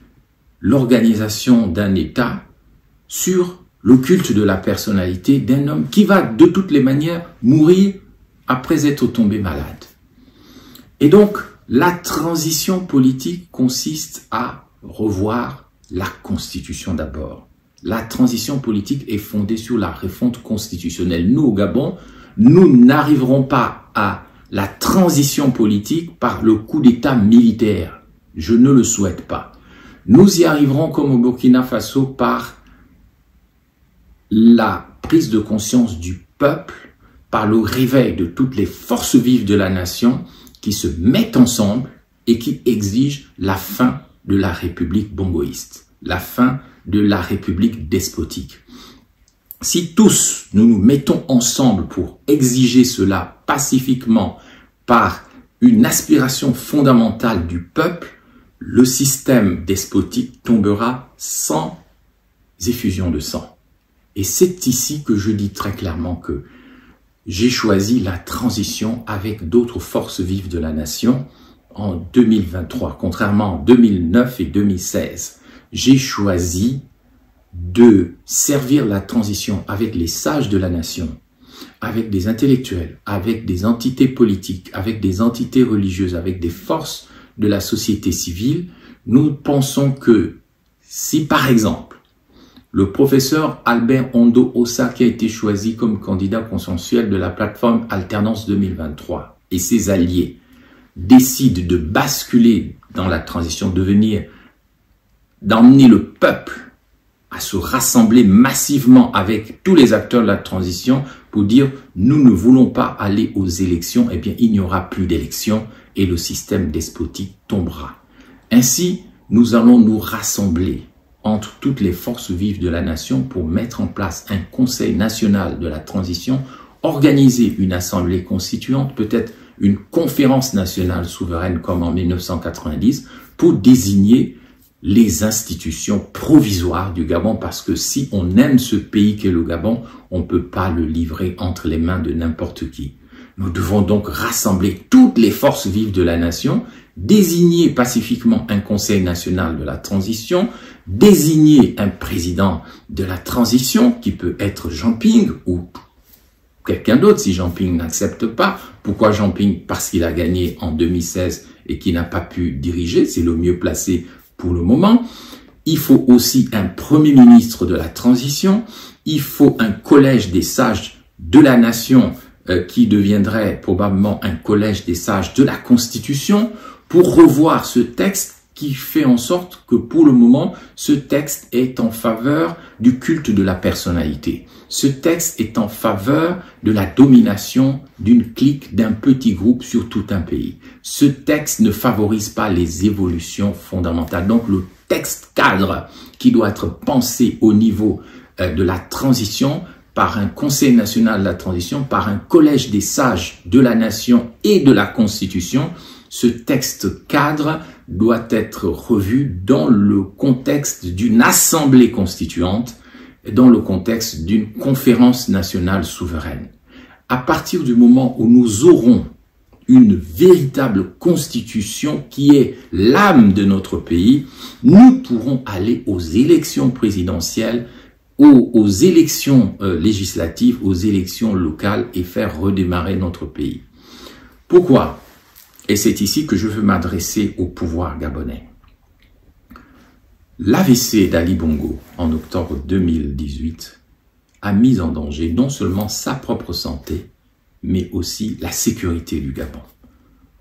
l'organisation d'un État sur le culte de la personnalité d'un homme qui va de toutes les manières mourir après être tombé malade. Et donc, la transition politique consiste à revoir la Constitution d'abord. La transition politique est fondée sur la refonte constitutionnelle. Nous, au Gabon, nous n'arriverons pas à la transition politique par le coup d'État militaire. Je ne le souhaite pas. Nous y arriverons comme au Burkina Faso par la prise de conscience du peuple, par le réveil de toutes les forces vives de la nation qui se mettent ensemble et qui exigent la fin de la République bongoïste, la fin de la République despotique. Si tous nous nous mettons ensemble pour exiger cela pacifiquement par une aspiration fondamentale du peuple, le système despotique tombera sans effusion de sang. Et c'est ici que je dis très clairement que j'ai choisi la transition avec d'autres forces vives de la nation en 2023, contrairement en 2009 et 2016. J'ai choisi de servir la transition avec les sages de la nation, avec des intellectuels, avec des entités politiques, avec des entités religieuses, avec des forces de la société civile. Nous pensons que si par exemple le professeur Albert Ondo Ossa, qui a été choisi comme candidat consensuel de la plateforme Alternance 2023, et ses alliés décident de basculer dans la transition, d'emmener le peuple à se rassembler massivement avec tous les acteurs de la transition pour dire « nous ne voulons pas aller aux élections », eh bien il n'y aura plus d'élections et le système despotique tombera. Ainsi, nous allons nous rassembler entre toutes les forces vives de la nation pour mettre en place un Conseil national de la transition, organiser une assemblée constituante, peut-être une conférence nationale souveraine comme en 1990, pour désigner les institutions provisoires du Gabon, parce que si on aime ce pays qu'est le Gabon, on ne peut pas le livrer entre les mains de n'importe qui. Nous devons donc rassembler toutes les forces vives de la nation, désigner pacifiquement un Conseil national de la transition, désigner un président de la transition qui peut être Jean Ping ou quelqu'un d'autre si Jean Ping n'accepte pas. Pourquoi Jean Ping? Parce qu'il a gagné en 2016 et qu'il n'a pas pu diriger, c'est le mieux placé pour le moment. Il faut aussi un premier ministre de la transition, il faut un collège des sages de la nation qui deviendrait probablement un collège des sages de la Constitution pour revoir ce texte qui fait en sorte que pour le moment, ce texte est en faveur du culte de la personnalité. Ce texte est en faveur de la domination d'une clique, d'un petit groupe sur tout un pays. Ce texte ne favorise pas les évolutions fondamentales. Donc le texte cadre qui doit être pensé au niveau de la transition par un Conseil national de la transition, par un collège des sages de la nation et de la Constitution, ce texte cadre doit être revu dans le contexte d'une assemblée constituante, dans le contexte d'une conférence nationale souveraine. À partir du moment où nous aurons une véritable constitution qui est l'âme de notre pays, nous pourrons aller aux élections présidentielles, aux élections législatives, aux élections locales et faire redémarrer notre pays. Pourquoi? Et c'est ici que je veux m'adresser au pouvoir gabonais. L'AVC d'Ali Bongo, en octobre 2018, a mis en danger non seulement sa propre santé, mais aussi la sécurité du Gabon.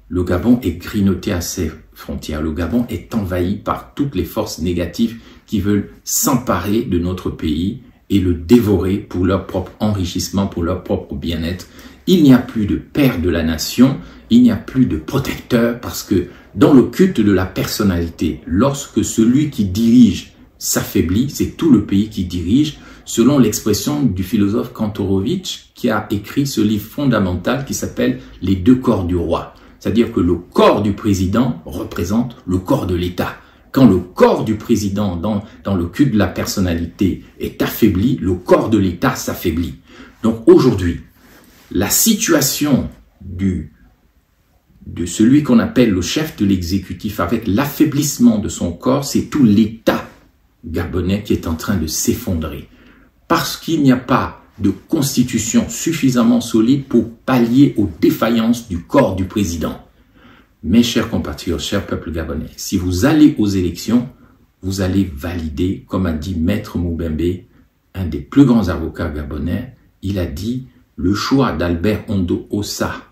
Le Gabon est grignoté à ses frontières. Le Gabon est envahi par toutes les forces négatives qui veulent s'emparer de notre pays et le dévorer pour leur propre enrichissement, pour leur propre bien-être. Il n'y a plus de père de la nation, il n'y a plus de protecteur, parce que dans le culte de la personnalité, lorsque celui qui dirige s'affaiblit, c'est tout le pays qui dirige, selon l'expression du philosophe Kantorowicz, qui a écrit ce livre fondamental qui s'appelle « Les deux corps du roi ». C'est-à-dire que le corps du président représente le corps de l'État. Quand le corps du président, dans le culte de la personnalité, est affaibli, le corps de l'État s'affaiblit. Donc aujourd'hui, la situation de celui qu'on appelle le chef de l'exécutif avec l'affaiblissement de son corps, c'est tout l'État gabonais qui est en train de s'effondrer. Parce qu'il n'y a pas de constitution suffisamment solide pour pallier aux défaillances du corps du président. Mes chers compatriotes, chers peuples gabonais, si vous allez aux élections, vous allez valider, comme a dit Maître Moubembe, un des plus grands avocats gabonais, il a dit le choix d'Albert Ondo Ossa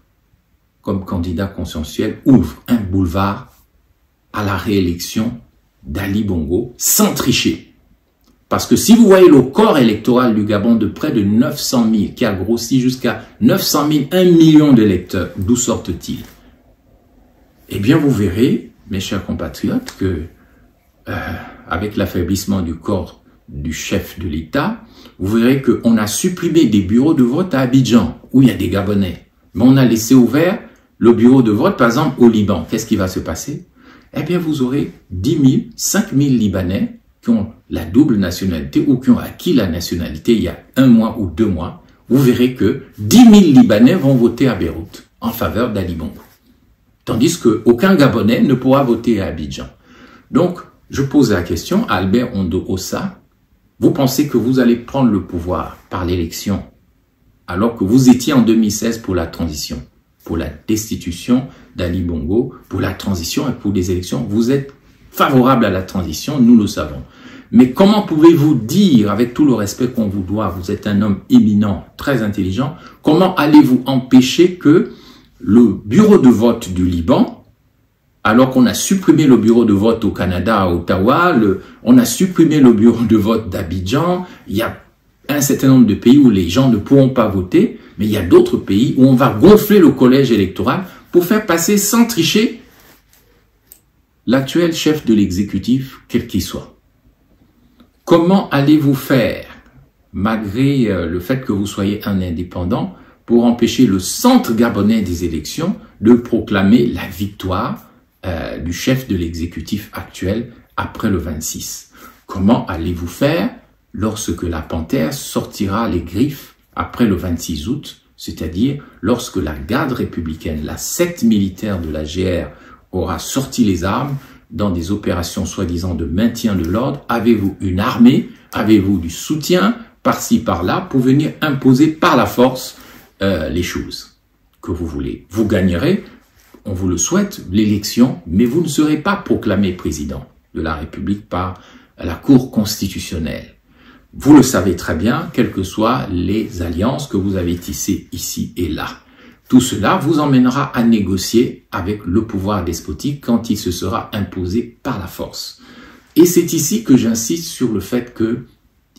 comme candidat consensuel ouvre un boulevard à la réélection d'Ali Bongo sans tricher. Parce que si vous voyez le corps électoral du Gabon de près de 900 000, qui a grossi jusqu'à 900 000, 1 million d'électeurs, d'où sortent-ils? Eh bien, vous verrez, mes chers compatriotes, que avec l'affaiblissement du corps du chef de l'État, vous verrez qu'on a supprimé des bureaux de vote à Abidjan, où il y a des Gabonais. Mais on a laissé ouvert le bureau de vote, par exemple, au Liban. Qu'est-ce qui va se passer? Eh bien, vous aurez 10 000, 5 000 Libanais qui ont la double nationalité ou qui ont acquis la nationalité il y a 1 mois ou 2 mois. Vous verrez que 10 000 Libanais vont voter à Beyrouth en faveur d'Ali Bongo. Tandis qu'aucun Gabonais ne pourra voter à Abidjan. Donc, je pose la question à Albert Ondo Ossa. Vous pensez que vous allez prendre le pouvoir par l'élection alors que vous étiez en 2016 pour la transition, pour la destitution d'Ali Bongo, pour la transition et pour les élections? Vous êtes favorable à la transition, nous le savons. Mais comment pouvez-vous dire, avec tout le respect qu'on vous doit, vous êtes un homme éminent, très intelligent, comment allez-vous empêcher que le bureau de vote du Liban, alors qu'on a supprimé le bureau de vote au Canada, à Ottawa, on a supprimé le bureau de vote d'Abidjan, il y a un certain nombre de pays où les gens ne pourront pas voter, mais il y a d'autres pays où on va gonfler le collège électoral pour faire passer sans tricher l'actuel chef de l'exécutif, quel qu'il soit. Comment allez-vous faire, malgré le fait que vous soyez un indépendant, pour empêcher le centre gabonais des élections de proclamer la victoire du chef de l'exécutif actuel après le 26? Comment allez-vous faire lorsque la panthère sortira les griffes après le 26 août, c'est-à-dire lorsque la garde républicaine, la secte militaire de la GR, aura sorti les armes dans des opérations soi-disant de maintien de l'ordre? Avez-vous une armée? Avez-vous du soutien par-ci, par-là pour venir imposer par la force les choses que vous voulez? Vous gagnerez, on vous le souhaite, l'élection, mais vous ne serez pas proclamé président de la République par la Cour constitutionnelle. Vous le savez très bien, quelles que soient les alliances que vous avez tissées ici et là. Tout cela vous emmènera à négocier avec le pouvoir despotique quand il se sera imposé par la force. Et c'est ici que j'insiste sur le fait que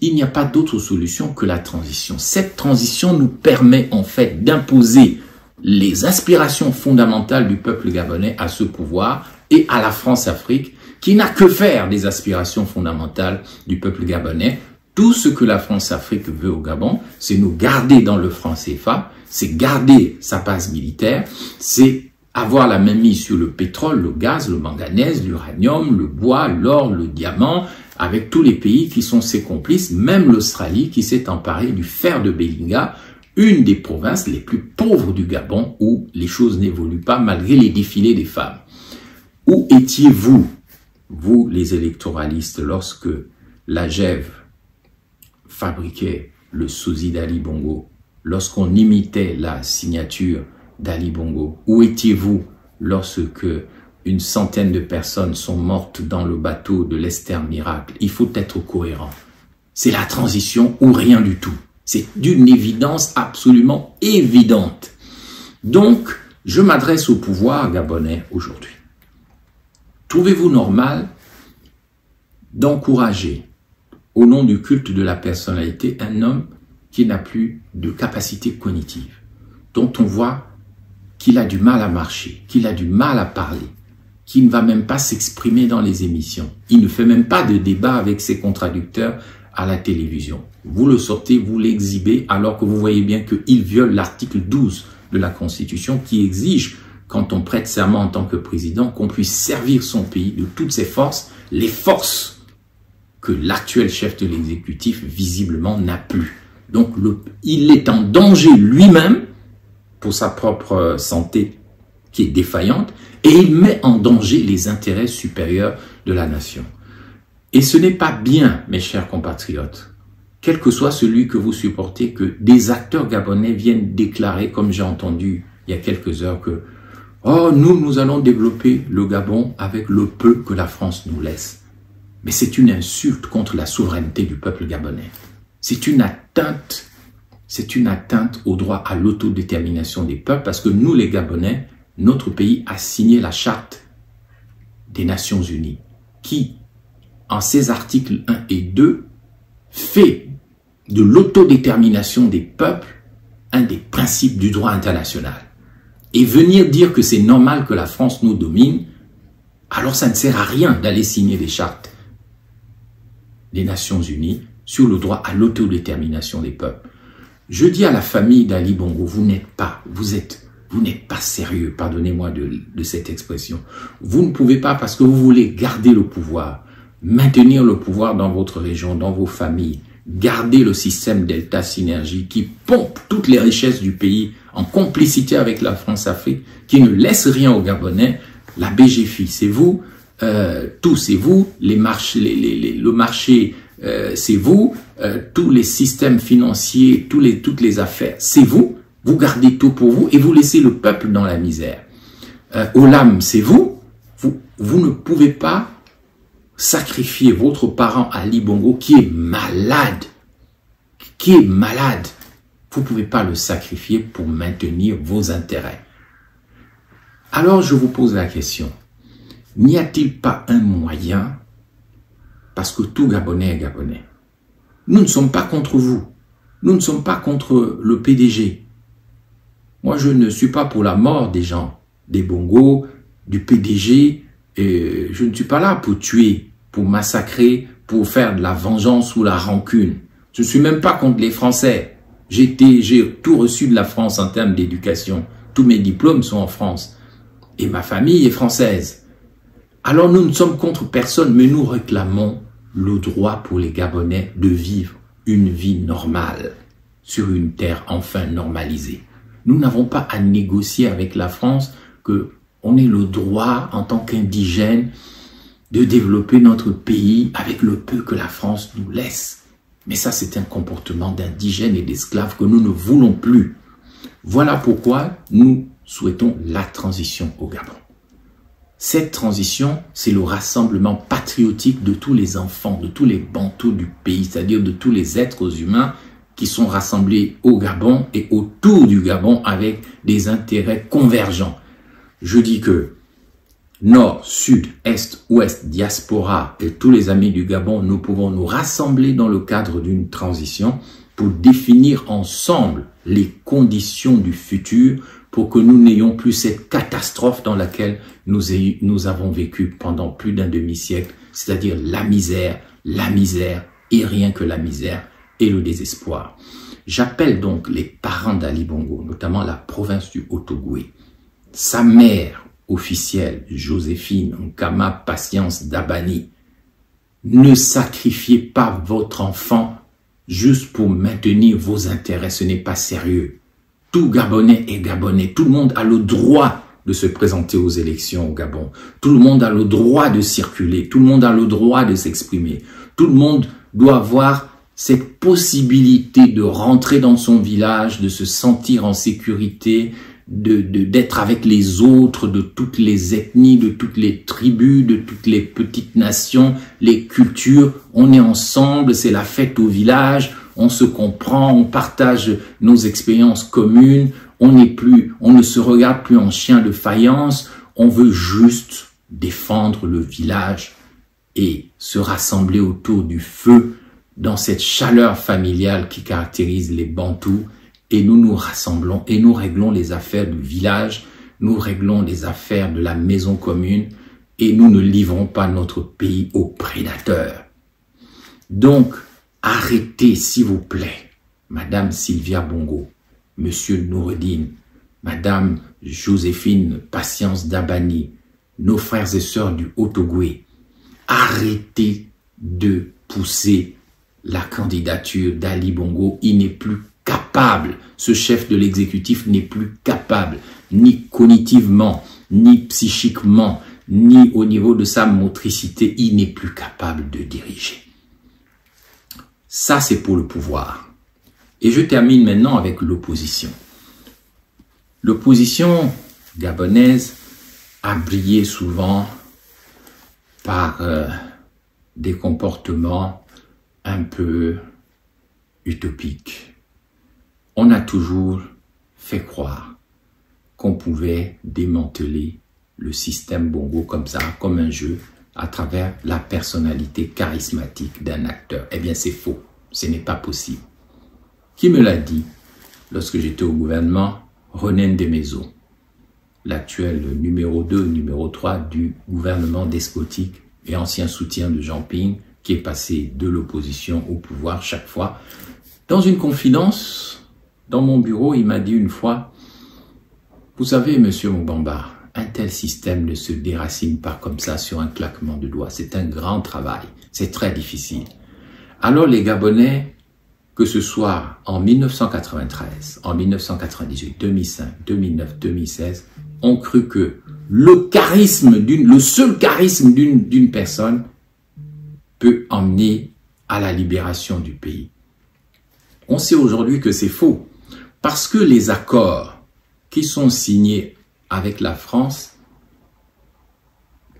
il n'y a pas d'autre solution que la transition. Cette transition nous permet en fait d'imposer les aspirations fondamentales du peuple gabonais à ce pouvoir et à la France-Afrique, qui n'a que faire des aspirations fondamentales du peuple gabonais. Tout ce que la France-Afrique veut au Gabon, c'est nous garder dans le franc CFA, c'est garder sa base militaire, c'est avoir la mainmise sur le pétrole, le gaz, le manganèse, l'uranium, le bois, l'or, le diamant, avec tous les pays qui sont ses complices, même l'Australie qui s'est emparée du fer de Belinga, une des provinces les plus pauvres du Gabon où les choses n'évoluent pas malgré les défilés des femmes. Où étiez-vous, vous les électoralistes, lorsque la GEV fabriquait le sosie d'Ali Bongo, lorsqu'on imitait la signature d'Ali Bongo? Où étiez-vous lorsque une centaine de personnes sont mortes dans le bateau de l'Esther Miracle? Il faut être cohérent. C'est la transition ou rien du tout. C'est d'une évidence absolument évidente. Donc, je m'adresse au pouvoir gabonais aujourd'hui. Trouvez-vous normal d'encourager, au nom du culte de la personnalité, un homme qui n'a plus de capacité cognitive, dont on voit qu'il a du mal à marcher, qu'il a du mal à parler, qu'il ne va même pas s'exprimer dans les émissions. Il ne fait même pas de débat avec ses contradicteurs à la télévision. Vous le sortez, vous l'exhibez, alors que vous voyez bien qu'il viole l'article 12 de la Constitution qui exige, quand on prête serment en tant que président, qu'on puisse servir son pays de toutes ses forces, les forces que l'actuel chef de l'exécutif visiblement n'a plus. Donc il est en danger lui-même pour sa propre santé qui est défaillante et il met en danger les intérêts supérieurs de la nation. Et ce n'est pas bien, mes chers compatriotes, quel que soit celui que vous supportez, que des acteurs gabonais viennent déclarer, comme j'ai entendu il y a quelques heures, que « Oh, nous allons développer le Gabon avec le peu que la France nous laisse. » Mais c'est une insulte contre la souveraineté du peuple gabonais. C'est une atteinte au droit à l'autodétermination des peuples parce que nous, les Gabonais, notre pays a signé la charte des Nations Unies qui, en ses articles 1 et 2, fait de l'autodétermination des peuples un des principes du droit international. Et venir dire que c'est normal que la France nous domine, alors ça ne sert à rien d'aller signer des chartes des Nations Unies sur le droit à l'autodétermination des peuples. Je dis à la famille d'Ali Bongo, vous n'êtes pas sérieux, pardonnez-moi de cette expression. Vous ne pouvez pas, parce que vous voulez garder le pouvoir, maintenir le pouvoir dans votre région, dans vos familles, garder le système Delta Synergie qui pompe toutes les richesses du pays en complicité avec la France-Afrique, qui ne laisse rien aux Gabonais. La BGFI, c'est vous, tout c'est vous, le marché, c'est vous, tous les systèmes financiers, toutes les affaires, c'est vous. Vous gardez tout pour vous et vous laissez le peuple dans la misère. Olam, c'est vous. Vous ne pouvez pas sacrifier votre parent Ali Bongo qui est malade. Vous ne pouvez pas le sacrifier pour maintenir vos intérêts. Alors je vous pose la question. N'y a-t-il pas un moyen, parce que tout Gabonais est Gabonais. Nous ne sommes pas contre vous. Nous ne sommes pas contre le PDG. Moi, je ne suis pas pour la mort des gens, des Bongo, du PDG. Et je ne suis pas là pour tuer, pour massacrer, pour faire de la vengeance ou la rancune. Je ne suis même pas contre les Français. J'ai tout reçu de la France en termes d'éducation. Tous mes diplômes sont en France. Et ma famille est française. Alors nous ne sommes contre personne, mais nous réclamons le droit pour les Gabonais de vivre une vie normale sur une terre enfin normalisée. Nous n'avons pas à négocier avec la France qu'on ait le droit, en tant qu'indigènes, de développer notre pays avec le peu que la France nous laisse. Mais ça, c'est un comportement d'indigènes et d'esclaves que nous ne voulons plus. Voilà pourquoi nous souhaitons la transition au Gabon. Cette transition, c'est le rassemblement patriotique de tous les enfants, de tous les bantous du pays, c'est-à-dire de tous les êtres humains qui sont rassemblés au Gabon et autour du Gabon avec des intérêts convergents. Je dis que Nord, Sud, Est, Ouest, diaspora et tous les amis du Gabon, nous pouvons nous rassembler dans le cadre d'une transition pour définir ensemble les conditions du futur pour que nous n'ayons plus cette catastrophe dans laquelle nous avons vécu pendant plus d'un demi-siècle, c'est-à-dire la misère et rien que la misère et le désespoir. J'appelle donc les parents d'Ali Bongo, notamment la province du Haut-Ogooué, sa mère officielle, Joséphine Nkama Patience Dabani, ne sacrifiez pas votre enfant juste pour maintenir vos intérêts, ce n'est pas sérieux. Tout Gabonais est Gabonais, tout le monde a le droit de se présenter aux élections au Gabon, tout le monde a le droit de circuler, tout le monde a le droit de s'exprimer, tout le monde doit avoir cette possibilité de rentrer dans son village, de se sentir en sécurité, d'être avec les autres, de toutes les ethnies, de toutes les tribus, de toutes les petites nations, les cultures. On est ensemble, c'est la fête au village, on se comprend, on partage nos expériences communes, on ne se regarde plus en chien de faïence, on veut juste défendre le village et se rassembler autour du feu dans cette chaleur familiale qui caractérise les Bantous. Et nous nous rassemblons et nous réglons les affaires du village, nous réglons les affaires de la maison commune et nous ne livrons pas notre pays aux prédateurs. Donc, arrêtez s'il vous plaît, Madame Sylvia Bongo, Monsieur Noureddine, Madame Joséphine Patience Dabani, nos frères et sœurs du Haut-Ogooué, arrêtez de pousser la candidature d'Ali Bongo. Il n'est plus capable, ce chef de l'exécutif n'est plus capable, ni cognitivement, ni psychiquement, ni au niveau de sa motricité, il n'est plus capable de diriger. Ça, c'est pour le pouvoir. Et je termine maintenant avec l'opposition. L'opposition gabonaise a brillé souvent par des comportements un peu utopiques. On a toujours fait croire qu'on pouvait démanteler le système Bongo comme ça, comme un jeu, à travers la personnalité charismatique d'un acteur. Eh bien, c'est faux. Ce n'est pas possible. Qui me l'a dit lorsque j'étais au gouvernement? René Ndemezo, l'actuel numéro 2, numéro 3 du gouvernement despotique et ancien soutien de Jean Ping, qui est passé de l'opposition au pouvoir chaque fois. Dans une confidence, dans mon bureau, il m'a dit une fois, vous savez, monsieur Mbamba, un tel système ne se déracine pas comme ça sur un claquement de doigts. C'est un grand travail. C'est très difficile. Alors les Gabonais, que ce soit en 1993, en 1998, 2005, 2009, 2016, ont cru que le seul charisme d'une personne peut emmener à la libération du pays. On sait aujourd'hui que c'est faux, parce que les accords qui sont signés avec la France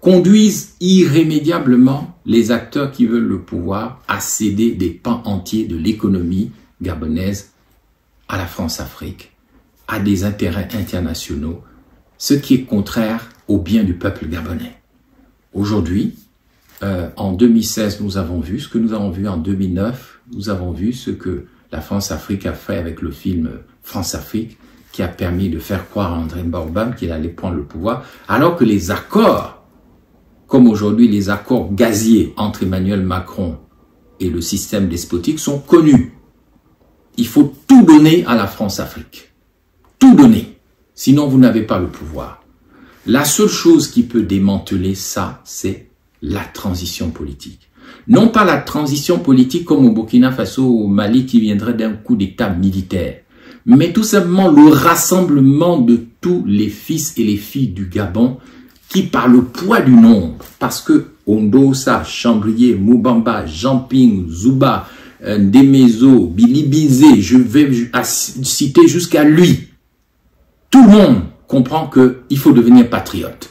conduisent irrémédiablement les acteurs qui veulent le pouvoir à céder des pans entiers de l'économie gabonaise à la France-Afrique, à des intérêts internationaux, ce qui est contraire au bien du peuple gabonais. Aujourd'hui, en 2016, nous avons vu ce que nous avons vu en 2009, nous avons vu ce que la France-Afrique a fait avec le film France-Afrique, qui a permis de faire croire à André Mbaumbam qu'il allait prendre le pouvoir, alors que les accords, comme aujourd'hui les accords gaziers entre Emmanuel Macron et le système despotique, sont connus. Il faut tout donner à la France-Afrique. Tout donner. Sinon, vous n'avez pas le pouvoir. La seule chose qui peut démanteler ça, c'est la transition politique. Non pas la transition politique comme au Burkina Faso ou au Mali qui viendrait d'un coup d'État militaire, mais tout simplement le rassemblement de tous les fils et les filles du Gabon qui, par le poids du nombre, parce que Ondosa, Chambrier, Moubamba, Jean-Ping, Zouba, Ndemezo, Bilibizé, je vais citer jusqu'à lui, tout le monde comprend qu'il faut devenir patriote.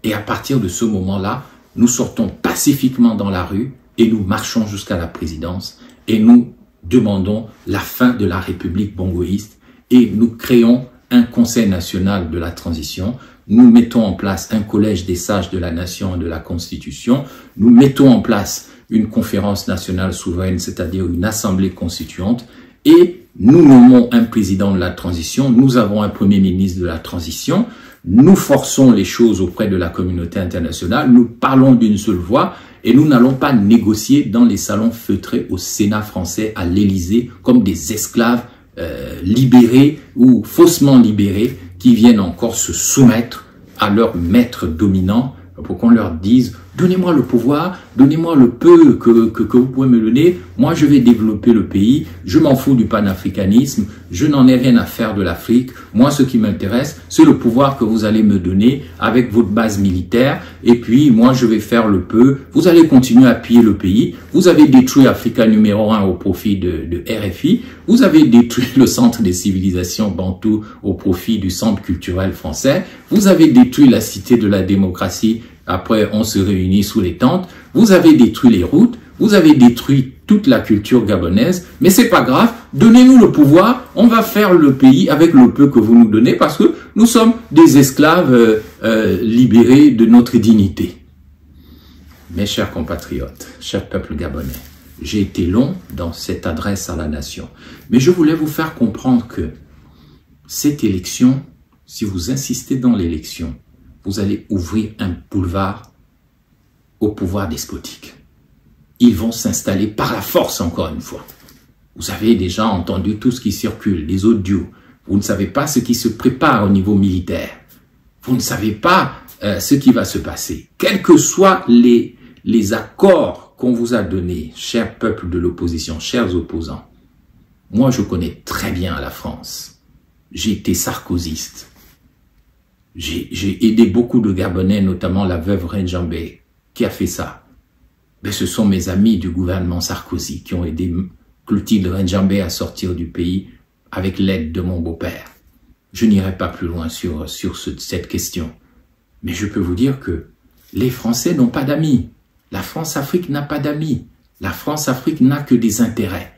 Et à partir de ce moment-là, nous sortons pacifiquement dans la rue et nous marchons jusqu'à la présidence et nous demandons la fin de la République bongoïste et nous créons un conseil national de la transition, nous mettons en place un collège des sages de la nation et de la constitution, nous mettons en place une conférence nationale souveraine, c'est-à-dire une assemblée constituante, et nous nommons un président de la transition, nous avons un premier ministre de la transition, nous forçons les choses auprès de la communauté internationale, nous parlons d'une seule voix, et nous n'allons pas négocier dans les salons feutrés au Sénat français, à l'Élysée, comme des esclaves libérés ou faussement libérés qui viennent encore se soumettre à leur maître dominant pour qu'on leur dise « Donnez-moi le pouvoir, donnez-moi le peu que vous pouvez me donner, moi je vais développer le pays, je m'en fous du panafricanisme, je n'en ai rien à faire de l'Afrique, moi ce qui m'intéresse c'est le pouvoir que vous allez me donner avec votre base militaire, et puis moi je vais faire le peu, vous allez continuer à piller le pays, vous avez détruit Africa numéro 1 au profit de RFI, vous avez détruit le centre des civilisations bantou au profit du centre culturel français, vous avez détruit la cité de la démocratie. Après, on se réunit sous les tentes. Vous avez détruit les routes. Vous avez détruit toute la culture gabonaise. Mais c'est pas grave. Donnez-nous le pouvoir. On va faire le pays avec le peu que vous nous donnez parce que nous sommes des esclaves libérés de notre dignité. Mes chers compatriotes, chers peuples gabonais, j'ai été long dans cette adresse à la nation. Mais je voulais vous faire comprendre que cette élection, si vous insistez dans l'élection, vous allez ouvrir un boulevard au pouvoir despotique. Ils vont s'installer par la force, encore une fois. Vous avez déjà entendu tout ce qui circule, les audios. Vous ne savez pas ce qui se prépare au niveau militaire. Vous ne savez pas ce qui va se passer. Quels que soient les accords qu'on vous a donnés, chers peuples de l'opposition, chers opposants, moi je connais très bien la France. J'ai été sarkozyste. J'ai aidé beaucoup de Gabonais, notamment la veuve Renjambé, qui a fait ça. Mais ce sont mes amis du gouvernement Sarkozy qui ont aidé Clotilde Renjambé à sortir du pays avec l'aide de mon beau-père. Je n'irai pas plus loin sur cette question. Mais je peux vous dire que les Français n'ont pas d'amis. La France-Afrique n'a pas d'amis. La France-Afrique n'a que des intérêts.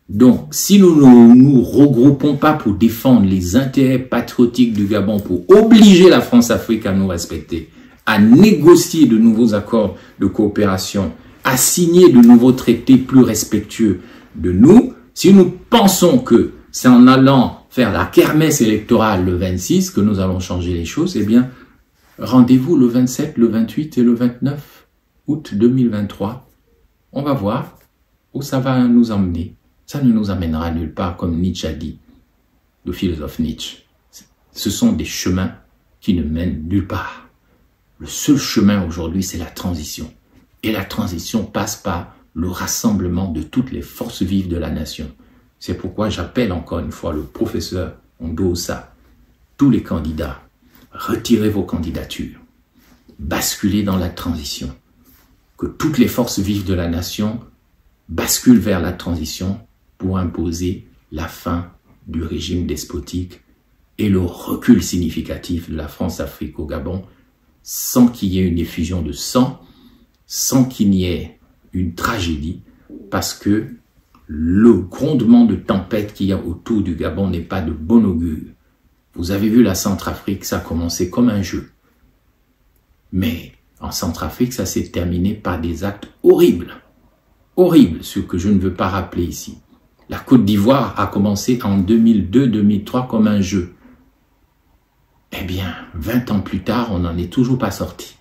Donc, si nous ne nous regroupons pas pour défendre les intérêts patriotiques du Gabon, pour obliger la France-Afrique à nous respecter, à négocier de nouveaux accords de coopération, à signer de nouveaux traités plus respectueux de nous, si nous pensons que c'est en allant faire la kermesse électorale le 26 que nous allons changer les choses, eh bien, rendez-vous le 27, le 28 et le 29 août 2023. On va voir où ça va nous emmener. Ça ne nous amènera nulle part, comme Nietzsche a dit, le philosophe Nietzsche. Ce sont des chemins qui ne mènent nulle part. Le seul chemin aujourd'hui, c'est la transition. Et la transition passe par le rassemblement de toutes les forces vives de la nation. C'est pourquoi j'appelle encore une fois le professeur Ondosa, tous les candidats, retirez vos candidatures, basculez dans la transition, que toutes les forces vives de la nation basculent vers la transition pour imposer la fin du régime despotique et le recul significatif de la France-Afrique au Gabon, sans qu'il y ait une effusion de sang, sans qu'il n'y ait une tragédie, parce que le grondement de tempête qu'il y a autour du Gabon n'est pas de bon augure. Vous avez vu la Centrafrique, ça a commencé comme un jeu. Mais en Centrafrique, ça s'est terminé par des actes horribles. Horribles, ce que je ne veux pas rappeler ici. La Côte d'Ivoire a commencé en 2002-2003 comme un jeu. Eh bien, 20 ans plus tard, on n'en est toujours pas sorti.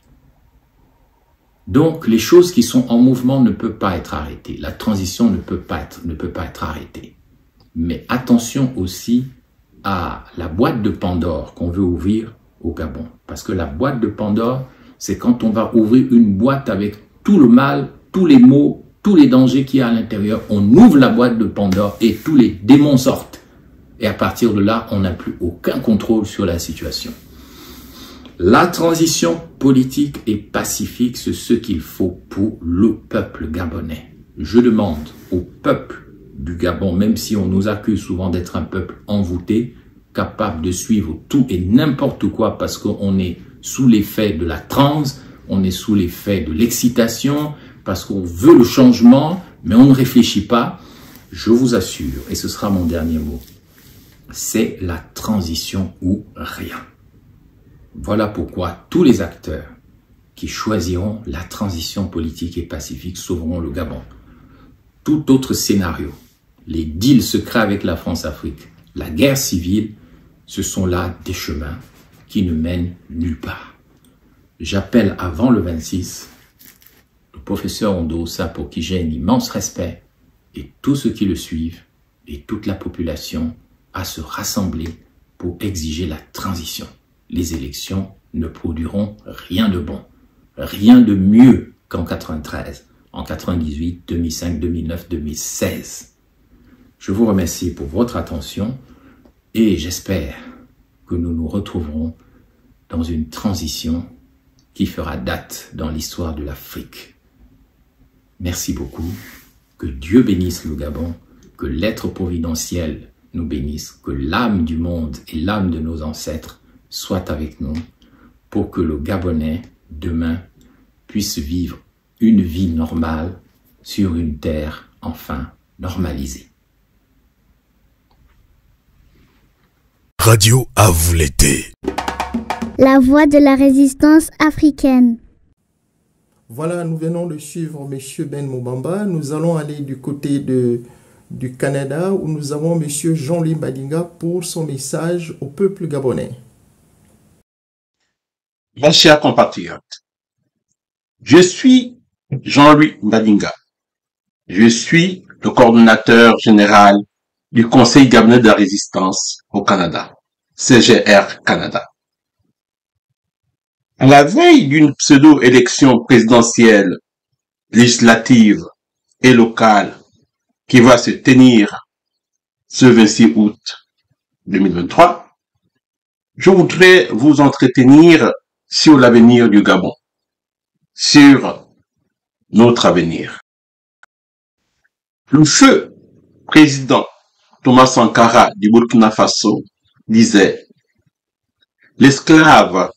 Donc, les choses qui sont en mouvement ne peuvent pas être arrêtées. La transition ne peut pas être arrêtée. Mais attention aussi à la boîte de Pandore qu'on veut ouvrir au Gabon. Parce que la boîte de Pandore, c'est quand on va ouvrir une boîte avec tout le mal, tous les maux, tous les dangers qu'il y a à l'intérieur. On ouvre la boîte de Pandore et tous les démons sortent. Et à partir de là, on n'a plus aucun contrôle sur la situation. La transition politique et pacifique, c'est ce qu'il faut pour le peuple gabonais. Je demande au peuple du Gabon, même si on nous accuse souvent d'être un peuple envoûté, capable de suivre tout et n'importe quoi parce qu'on est sous l'effet de la transe, on est sous l'effet de l'excitation, parce qu'on veut le changement, mais on ne réfléchit pas. Je vous assure, et ce sera mon dernier mot, c'est la transition ou rien. Voilà pourquoi tous les acteurs qui choisiront la transition politique et pacifique sauveront le Gabon. Tout autre scénario, les deals secrets avec la France-Afrique, la guerre civile, ce sont là des chemins qui ne mènent nulle part. J'appelle avant le 26 le professeur Ondosa, pour qui j'ai un immense respect, et tous ceux qui le suivent, et toute la population, à se rassembler pour exiger la transition. Les élections ne produiront rien de bon, rien de mieux qu'en 93, en 98, 2005, 2009, 2016. Je vous remercie pour votre attention et j'espère que nous nous retrouverons dans une transition qui fera date dans l'histoire de l'Afrique. Merci beaucoup. Que Dieu bénisse le Gabon, que l'être providentiel nous bénisse, que l'âme du monde et l'âme de nos ancêtres soient avec nous pour que le Gabonais, demain, puisse vivre une vie normale sur une terre enfin normalisée. Radio à vous l'été. La voix de la résistance africaine. Voilà, nous venons de suivre M. Ben Moubamba. Nous allons aller du côté du Canada où nous avons M. Jean-Louis Mbadinga pour son message au peuple gabonais. Mes chers compatriotes, je suis Jean-Louis Mbadinga. Je suis le coordonnateur général du Conseil gabonais de la résistance au Canada, CGR Canada. À la veille d'une pseudo-élection présidentielle, législative et locale qui va se tenir ce 26 août 2023, je voudrais vous entretenir sur l'avenir du Gabon, sur notre avenir. Le feu président Thomas Sankara du Burkina Faso disait « L'esclave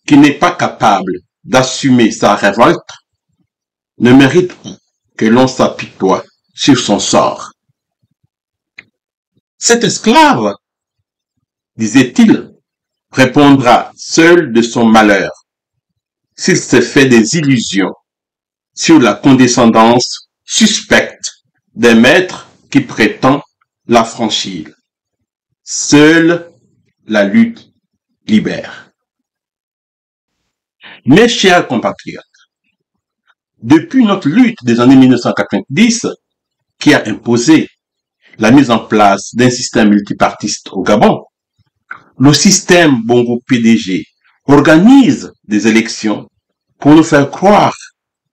qui n'est pas capable d'assumer sa révolte ne mérite pas que l'on s'apitoie sur son sort. » Cet esclave, disait-il, répondra seul de son malheur s'il se fait des illusions sur la condescendance suspecte des maîtres qui prétendent l'affranchir. Seule la lutte libère. Mes chers compatriotes, depuis notre lutte des années 1990, qui a imposé la mise en place d'un système multipartiste au Gabon, le système Bongo PDG organise des élections pour nous faire croire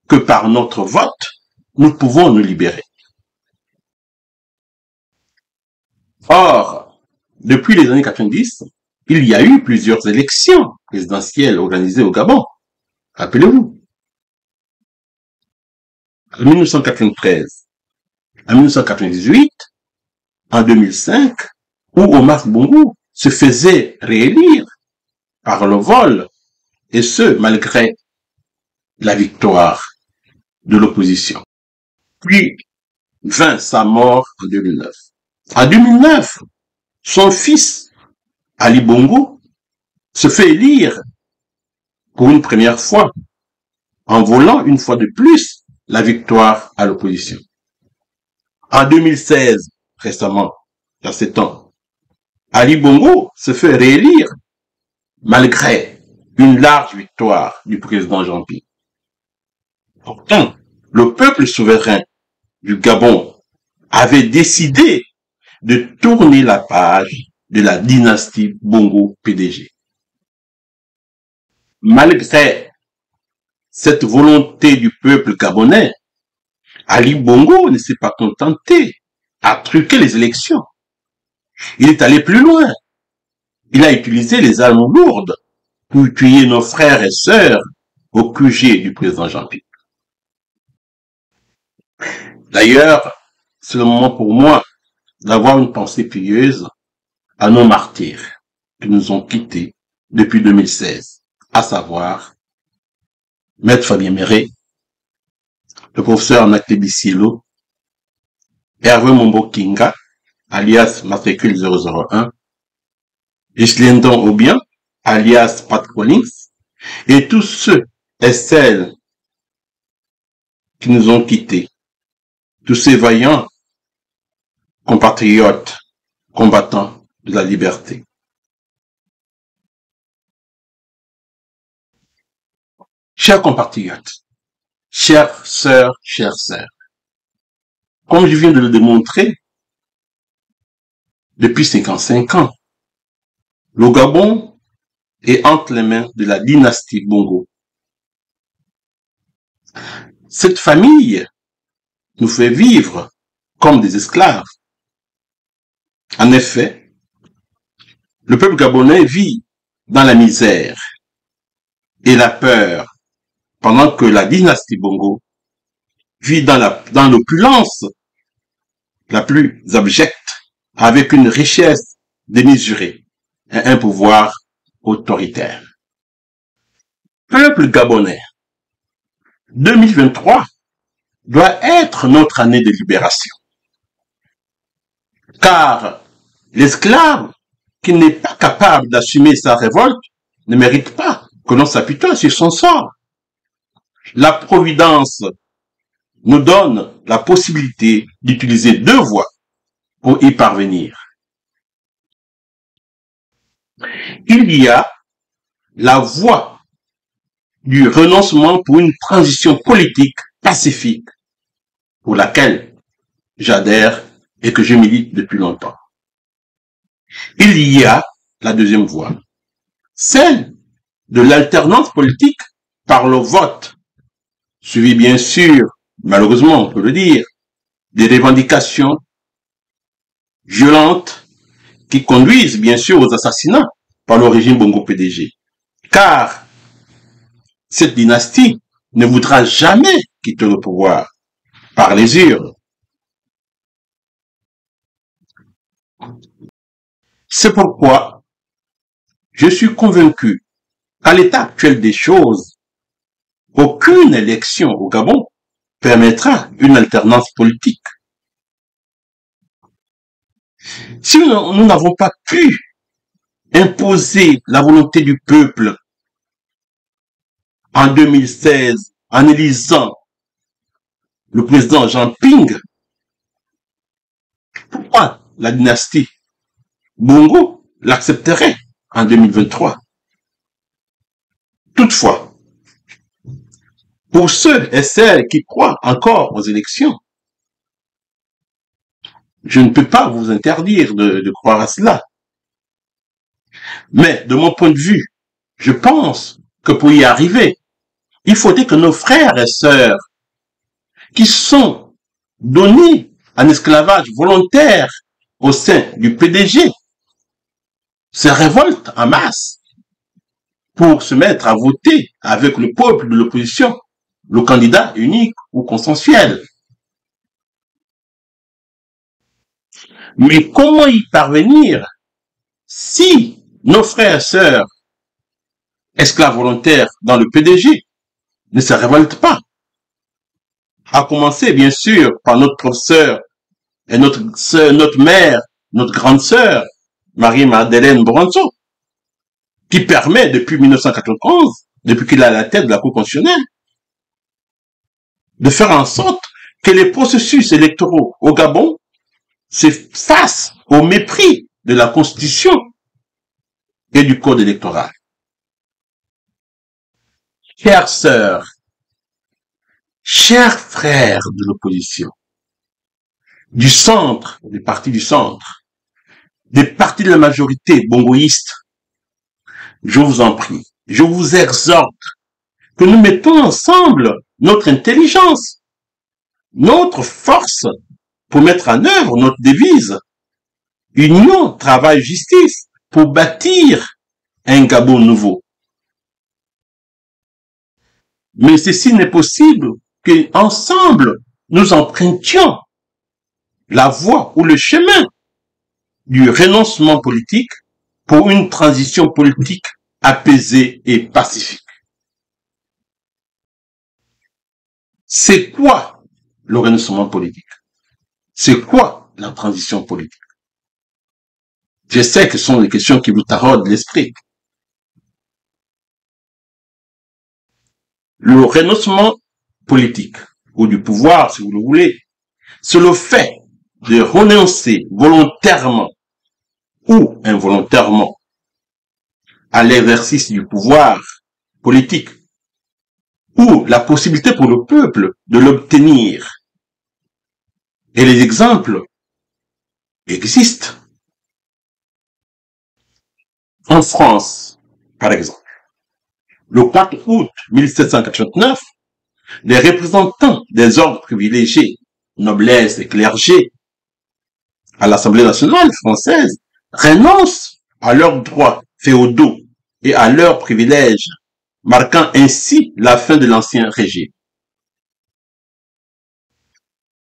que par notre vote, nous pouvons nous libérer. Or, depuis les années 90, il y a eu plusieurs élections présidentielles organisées au Gabon. Rappelez-vous. En 1993, en 1998, en 2005, où Omar Bongo se faisait réélire par le vol, et ce, malgré la victoire de l'opposition. Puis vint sa mort en 2009. En 2009, son fils, Ali Bongo, se fait élire pour une première fois, en volant une fois de plus la victoire à l'opposition. En 2016, récemment, dans 7 ans, Ali Bongo se fait réélire malgré une large victoire du président Jean-Pierre. Pourtant, le peuple souverain du Gabon avait décidé de tourner la page de la dynastie Bongo PDG. Malgré cette volonté du peuple gabonais, Ali Bongo ne s'est pas contenté à truquer les élections. Il est allé plus loin. Il a utilisé les armes lourdes pour tuer nos frères et sœurs au QG du président Jean-Pierre. D'ailleurs, c'est le moment pour moi d'avoir une pensée pieuse à nos martyrs qui nous ont quittés depuis 2016, à savoir Maître Fabien Méré, le professeur Naktebi Silo, Hervé Mombo Kinga, alias Matricule 001, Ghislaine Obiang, alias Pat Collins, et tous ceux et celles qui nous ont quittés, tous ces vaillants compatriotes, combattants de la liberté. Chers compatriotes, chères sœurs, comme je viens de le démontrer, depuis 55 ans, le Gabon est entre les mains de la dynastie Bongo. Cette famille nous fait vivre comme des esclaves. En effet, le peuple gabonais vit dans la misère et la peur, pendant que la dynastie Bongo vit dans l'opulence la plus abjecte, avec une richesse démesurée et un pouvoir autoritaire. Peuple gabonais, 2023 doit être notre année de libération. Car l'esclave qui n'est pas capable d'assumer sa révolte ne mérite pas que l'on s'apitoie sur son sort. La Providence nous donne la possibilité d'utiliser 2 voies pour y parvenir. Il y a la voie du renoncement pour une transition politique pacifique pour laquelle j'adhère et que je milite depuis longtemps. Il y a la deuxième voie, celle de l'alternance politique par le vote, suivi bien sûr, malheureusement on peut le dire, des revendications violentes qui conduisent bien sûr aux assassinats par le régime Bongo PDG. Car cette dynastie ne voudra jamais quitter le pouvoir par les urnes. C'est pourquoi je suis convaincu qu'à l'état actuel des choses, aucune élection au Gabon permettra une alternance politique. Si nous n'avons pas pu imposer la volonté du peuple en 2016 en élisant le président Jean Ping, pourquoi la dynastie Bongo l'accepterait en 2023? Toutefois, pour ceux et celles qui croient encore aux élections, je ne peux pas vous interdire de croire à cela. Mais de mon point de vue, je pense que pour y arriver, il faudrait que nos frères et sœurs qui sont donnés en esclavage volontaire au sein du PDG se révoltent en masse pour se mettre à voter avec le peuple de l'opposition, le candidat unique ou consensuel. Mais comment y parvenir si nos frères et sœurs esclaves volontaires dans le PDG ne se révoltent pas? À commencer bien sûr par notre professeur et notre mère, notre grande sœur, Marie-Madeleine Bronzo, qui permet depuis 1991, depuis qu'il est à la tête de la Cour constitutionnelle, de faire en sorte que les processus électoraux au Gabon se fassent au mépris de la Constitution et du Code électoral. Chères sœurs, chers frères de l'opposition, du centre, des partis du centre, des partis de la majorité bongoïste, je vous en prie, je vous exhorte que nous mettons ensemble notre intelligence, notre force pour mettre en œuvre notre devise, union, travail, justice, pour bâtir un Gabon nouveau. Mais ceci n'est possible qu'ensemble nous empruntions la voie ou le chemin du renoncement politique pour une transition politique apaisée et pacifique. C'est quoi le renoncement politique? C'est quoi la transition politique? Je sais que ce sont des questions qui vous taraudent l'esprit. Le renoncement politique, ou du pouvoir, si vous le voulez, c'est le fait de renoncer volontairement ou involontairement à l'exercice du pouvoir politique ou la possibilité pour le peuple de l'obtenir. Et les exemples existent. En France, par exemple, le 4 août 1789, les représentants des ordres privilégiés, noblesse et clergé, à l'Assemblée nationale française, renoncent à leurs droits féodaux et à leurs privilèges, marquant ainsi la fin de l'ancien régime.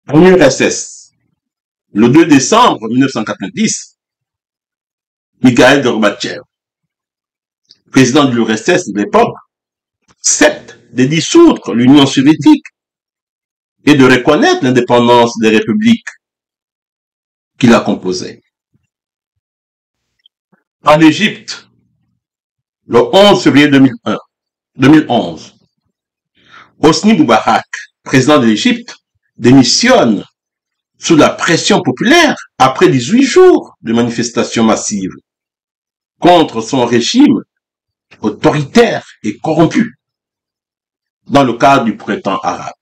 En URSS, le 2 décembre 1990, Mikhail Gorbatchev, président de l'URSS de l'époque, accepte de dissoudre l'Union soviétique et de reconnaître l'indépendance des républiques qui la composaient. En Égypte, le 11 février 2011, Hosni Moubarak, président de l'Égypte, démissionne sous la pression populaire après 18 jours de manifestations massives contre son régime autoritaire et corrompu dans le cadre du printemps arabe.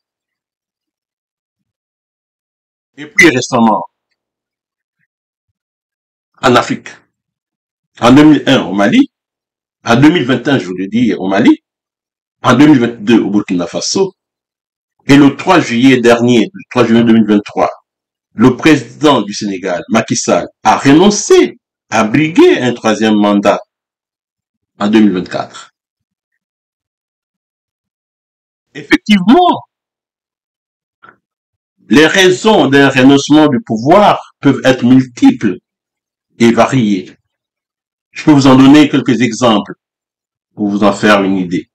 Et puis récemment, en Afrique, en 2001 au Mali, en 2021, je voulais dire, au Mali, en 2022 au Burkina Faso, et le 3 juillet dernier, le 3 juillet 2023, le président du Sénégal, Macky Sall, a renoncé à briguer un troisième mandat en 2024. Effectivement, les raisons d'un renoncement du pouvoir peuvent être multiples et variées. Je peux vous en donner quelques exemples pour vous en faire une idée.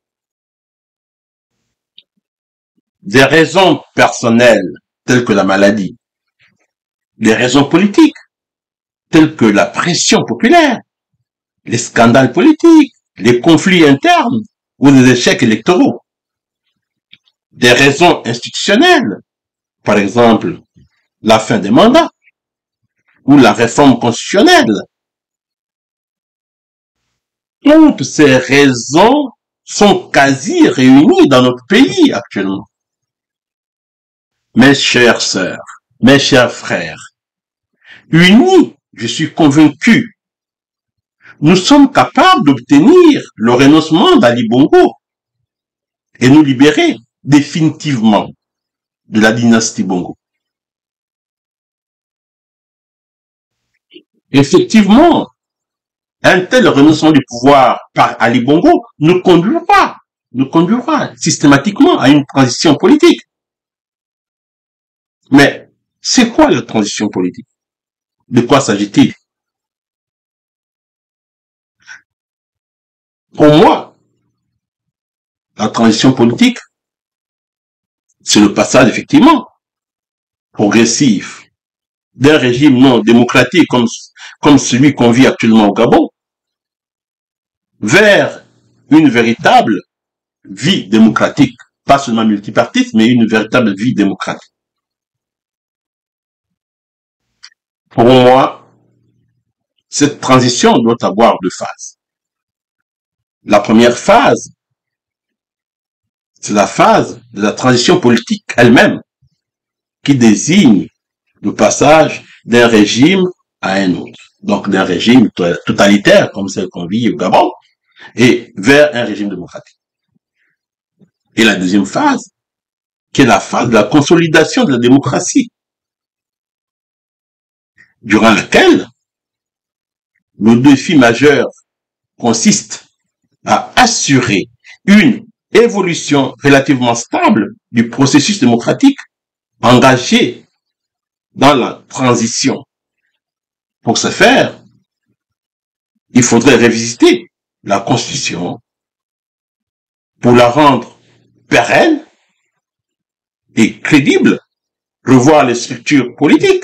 Des raisons personnelles telles que la maladie, des raisons politiques telles que la pression populaire, les scandales politiques, les conflits internes ou les échecs électoraux, des raisons institutionnelles, par exemple la fin des mandats ou la réforme constitutionnelle. Toutes ces raisons sont quasi réunies dans notre pays actuellement. Mes chères sœurs, mes chers frères, unis, je suis convaincu, nous sommes capables d'obtenir le renoncement d'Ali Bongo et nous libérer définitivement de la dynastie Bongo. Effectivement, un tel renoncement du pouvoir par Ali Bongo nous conduira systématiquement à une transition politique. Mais c'est quoi la transition politique? De quoi s'agit-il? Pour moi, la transition politique, c'est le passage effectivement progressif d'un régime non démocratique comme celui qu'on vit actuellement au Gabon vers une véritable vie démocratique, pas seulement multipartite, mais une véritable vie démocratique. Pour moi, cette transition doit avoir deux phases. La première phase, c'est la phase de la transition politique elle-même, qui désigne le passage d'un régime à un autre. Donc d'un régime totalitaire, comme celle qu'on vit au Gabon, et vers un régime démocratique. Et la deuxième phase, qui est la phase de la consolidation de la démocratie, durant laquelle le défi majeur consiste à assurer une évolution relativement stable du processus démocratique engagé dans la transition. Pour ce faire, il faudrait revisiter la Constitution pour la rendre pérenne et crédible, revoir les structures politiques,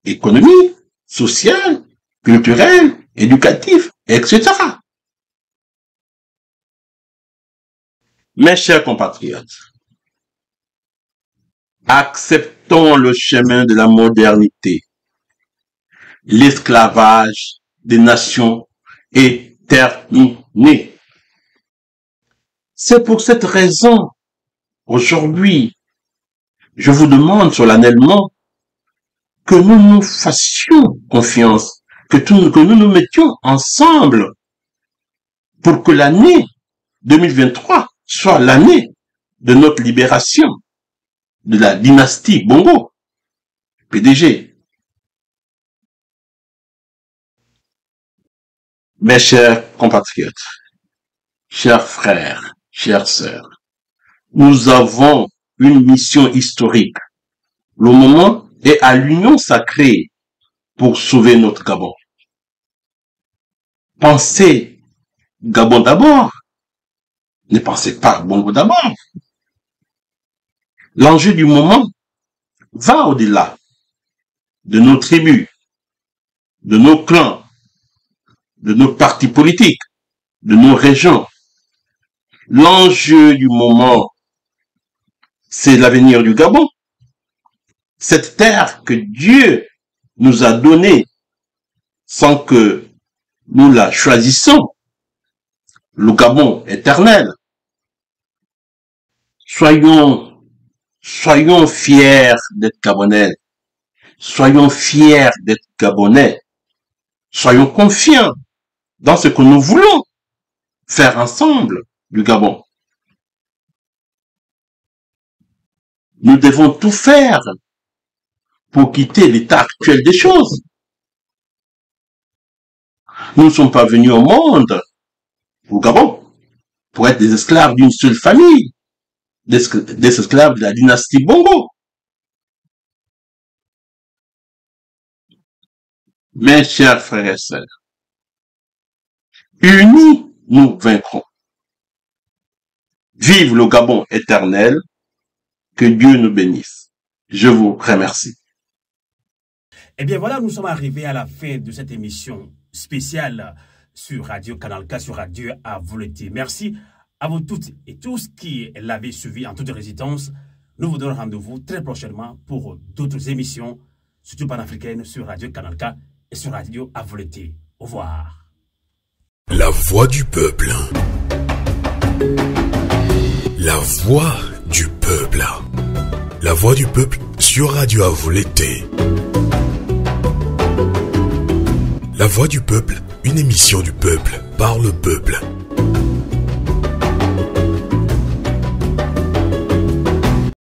économiques, sociales culturels, éducatifs, etc. Mes chers compatriotes, acceptons le chemin de la modernité. L'esclavage des nations est terminé. C'est pour cette raison, aujourd'hui, je vous demande solennellement que nous nous fassions confiance, que nous nous mettions ensemble pour que l'année 2023 soit l'année de notre libération de la dynastie Bongo. PDG. Mes chers compatriotes, chers frères, chères sœurs, nous avons une mission historique. Le moment est à l'union sacrée pour sauver notre Gabon. Pensez Gabon d'abord. Ne pensez pas Bongo d'abord. L'enjeu du moment va au-delà de nos tribus, de nos clans, de nos partis politiques, de nos régions. L'enjeu du moment, c'est l'avenir du Gabon. Cette terre que Dieu nous a donnée sans que nous la choisissons. Le Gabon éternel. Soyons fiers d'être Gabonais. Soyons fiers d'être Gabonais. Soyons confiants dans ce que nous voulons faire ensemble du Gabon. Nous devons tout faire pour quitter l'état actuel des choses. Nous ne sommes pas venus au monde, au Gabon, pour être des esclaves d'une seule famille, des esclaves de la dynastie Bongo. Mes chers frères et sœurs, unis, nous vaincrons. Vive le Gabon éternel, que Dieu nous bénisse. Je vous remercie. Eh bien voilà, nous sommes arrivés à la fin de cette émission spéciale sur Radio Canal K, sur Radio à Volonté. Merci à vous toutes et tous qui l'avez suivi en toute résidence. Nous vous donnons rendez-vous très prochainement pour d'autres émissions, surtout panafricaines, sur Radio Canal K et sur Radio à Volonté. Au revoir. La voix du peuple. La voix du peuple. La voix du peuple sur Radio à Volonté. La voix du peuple, une émission du peuple, par le peuple.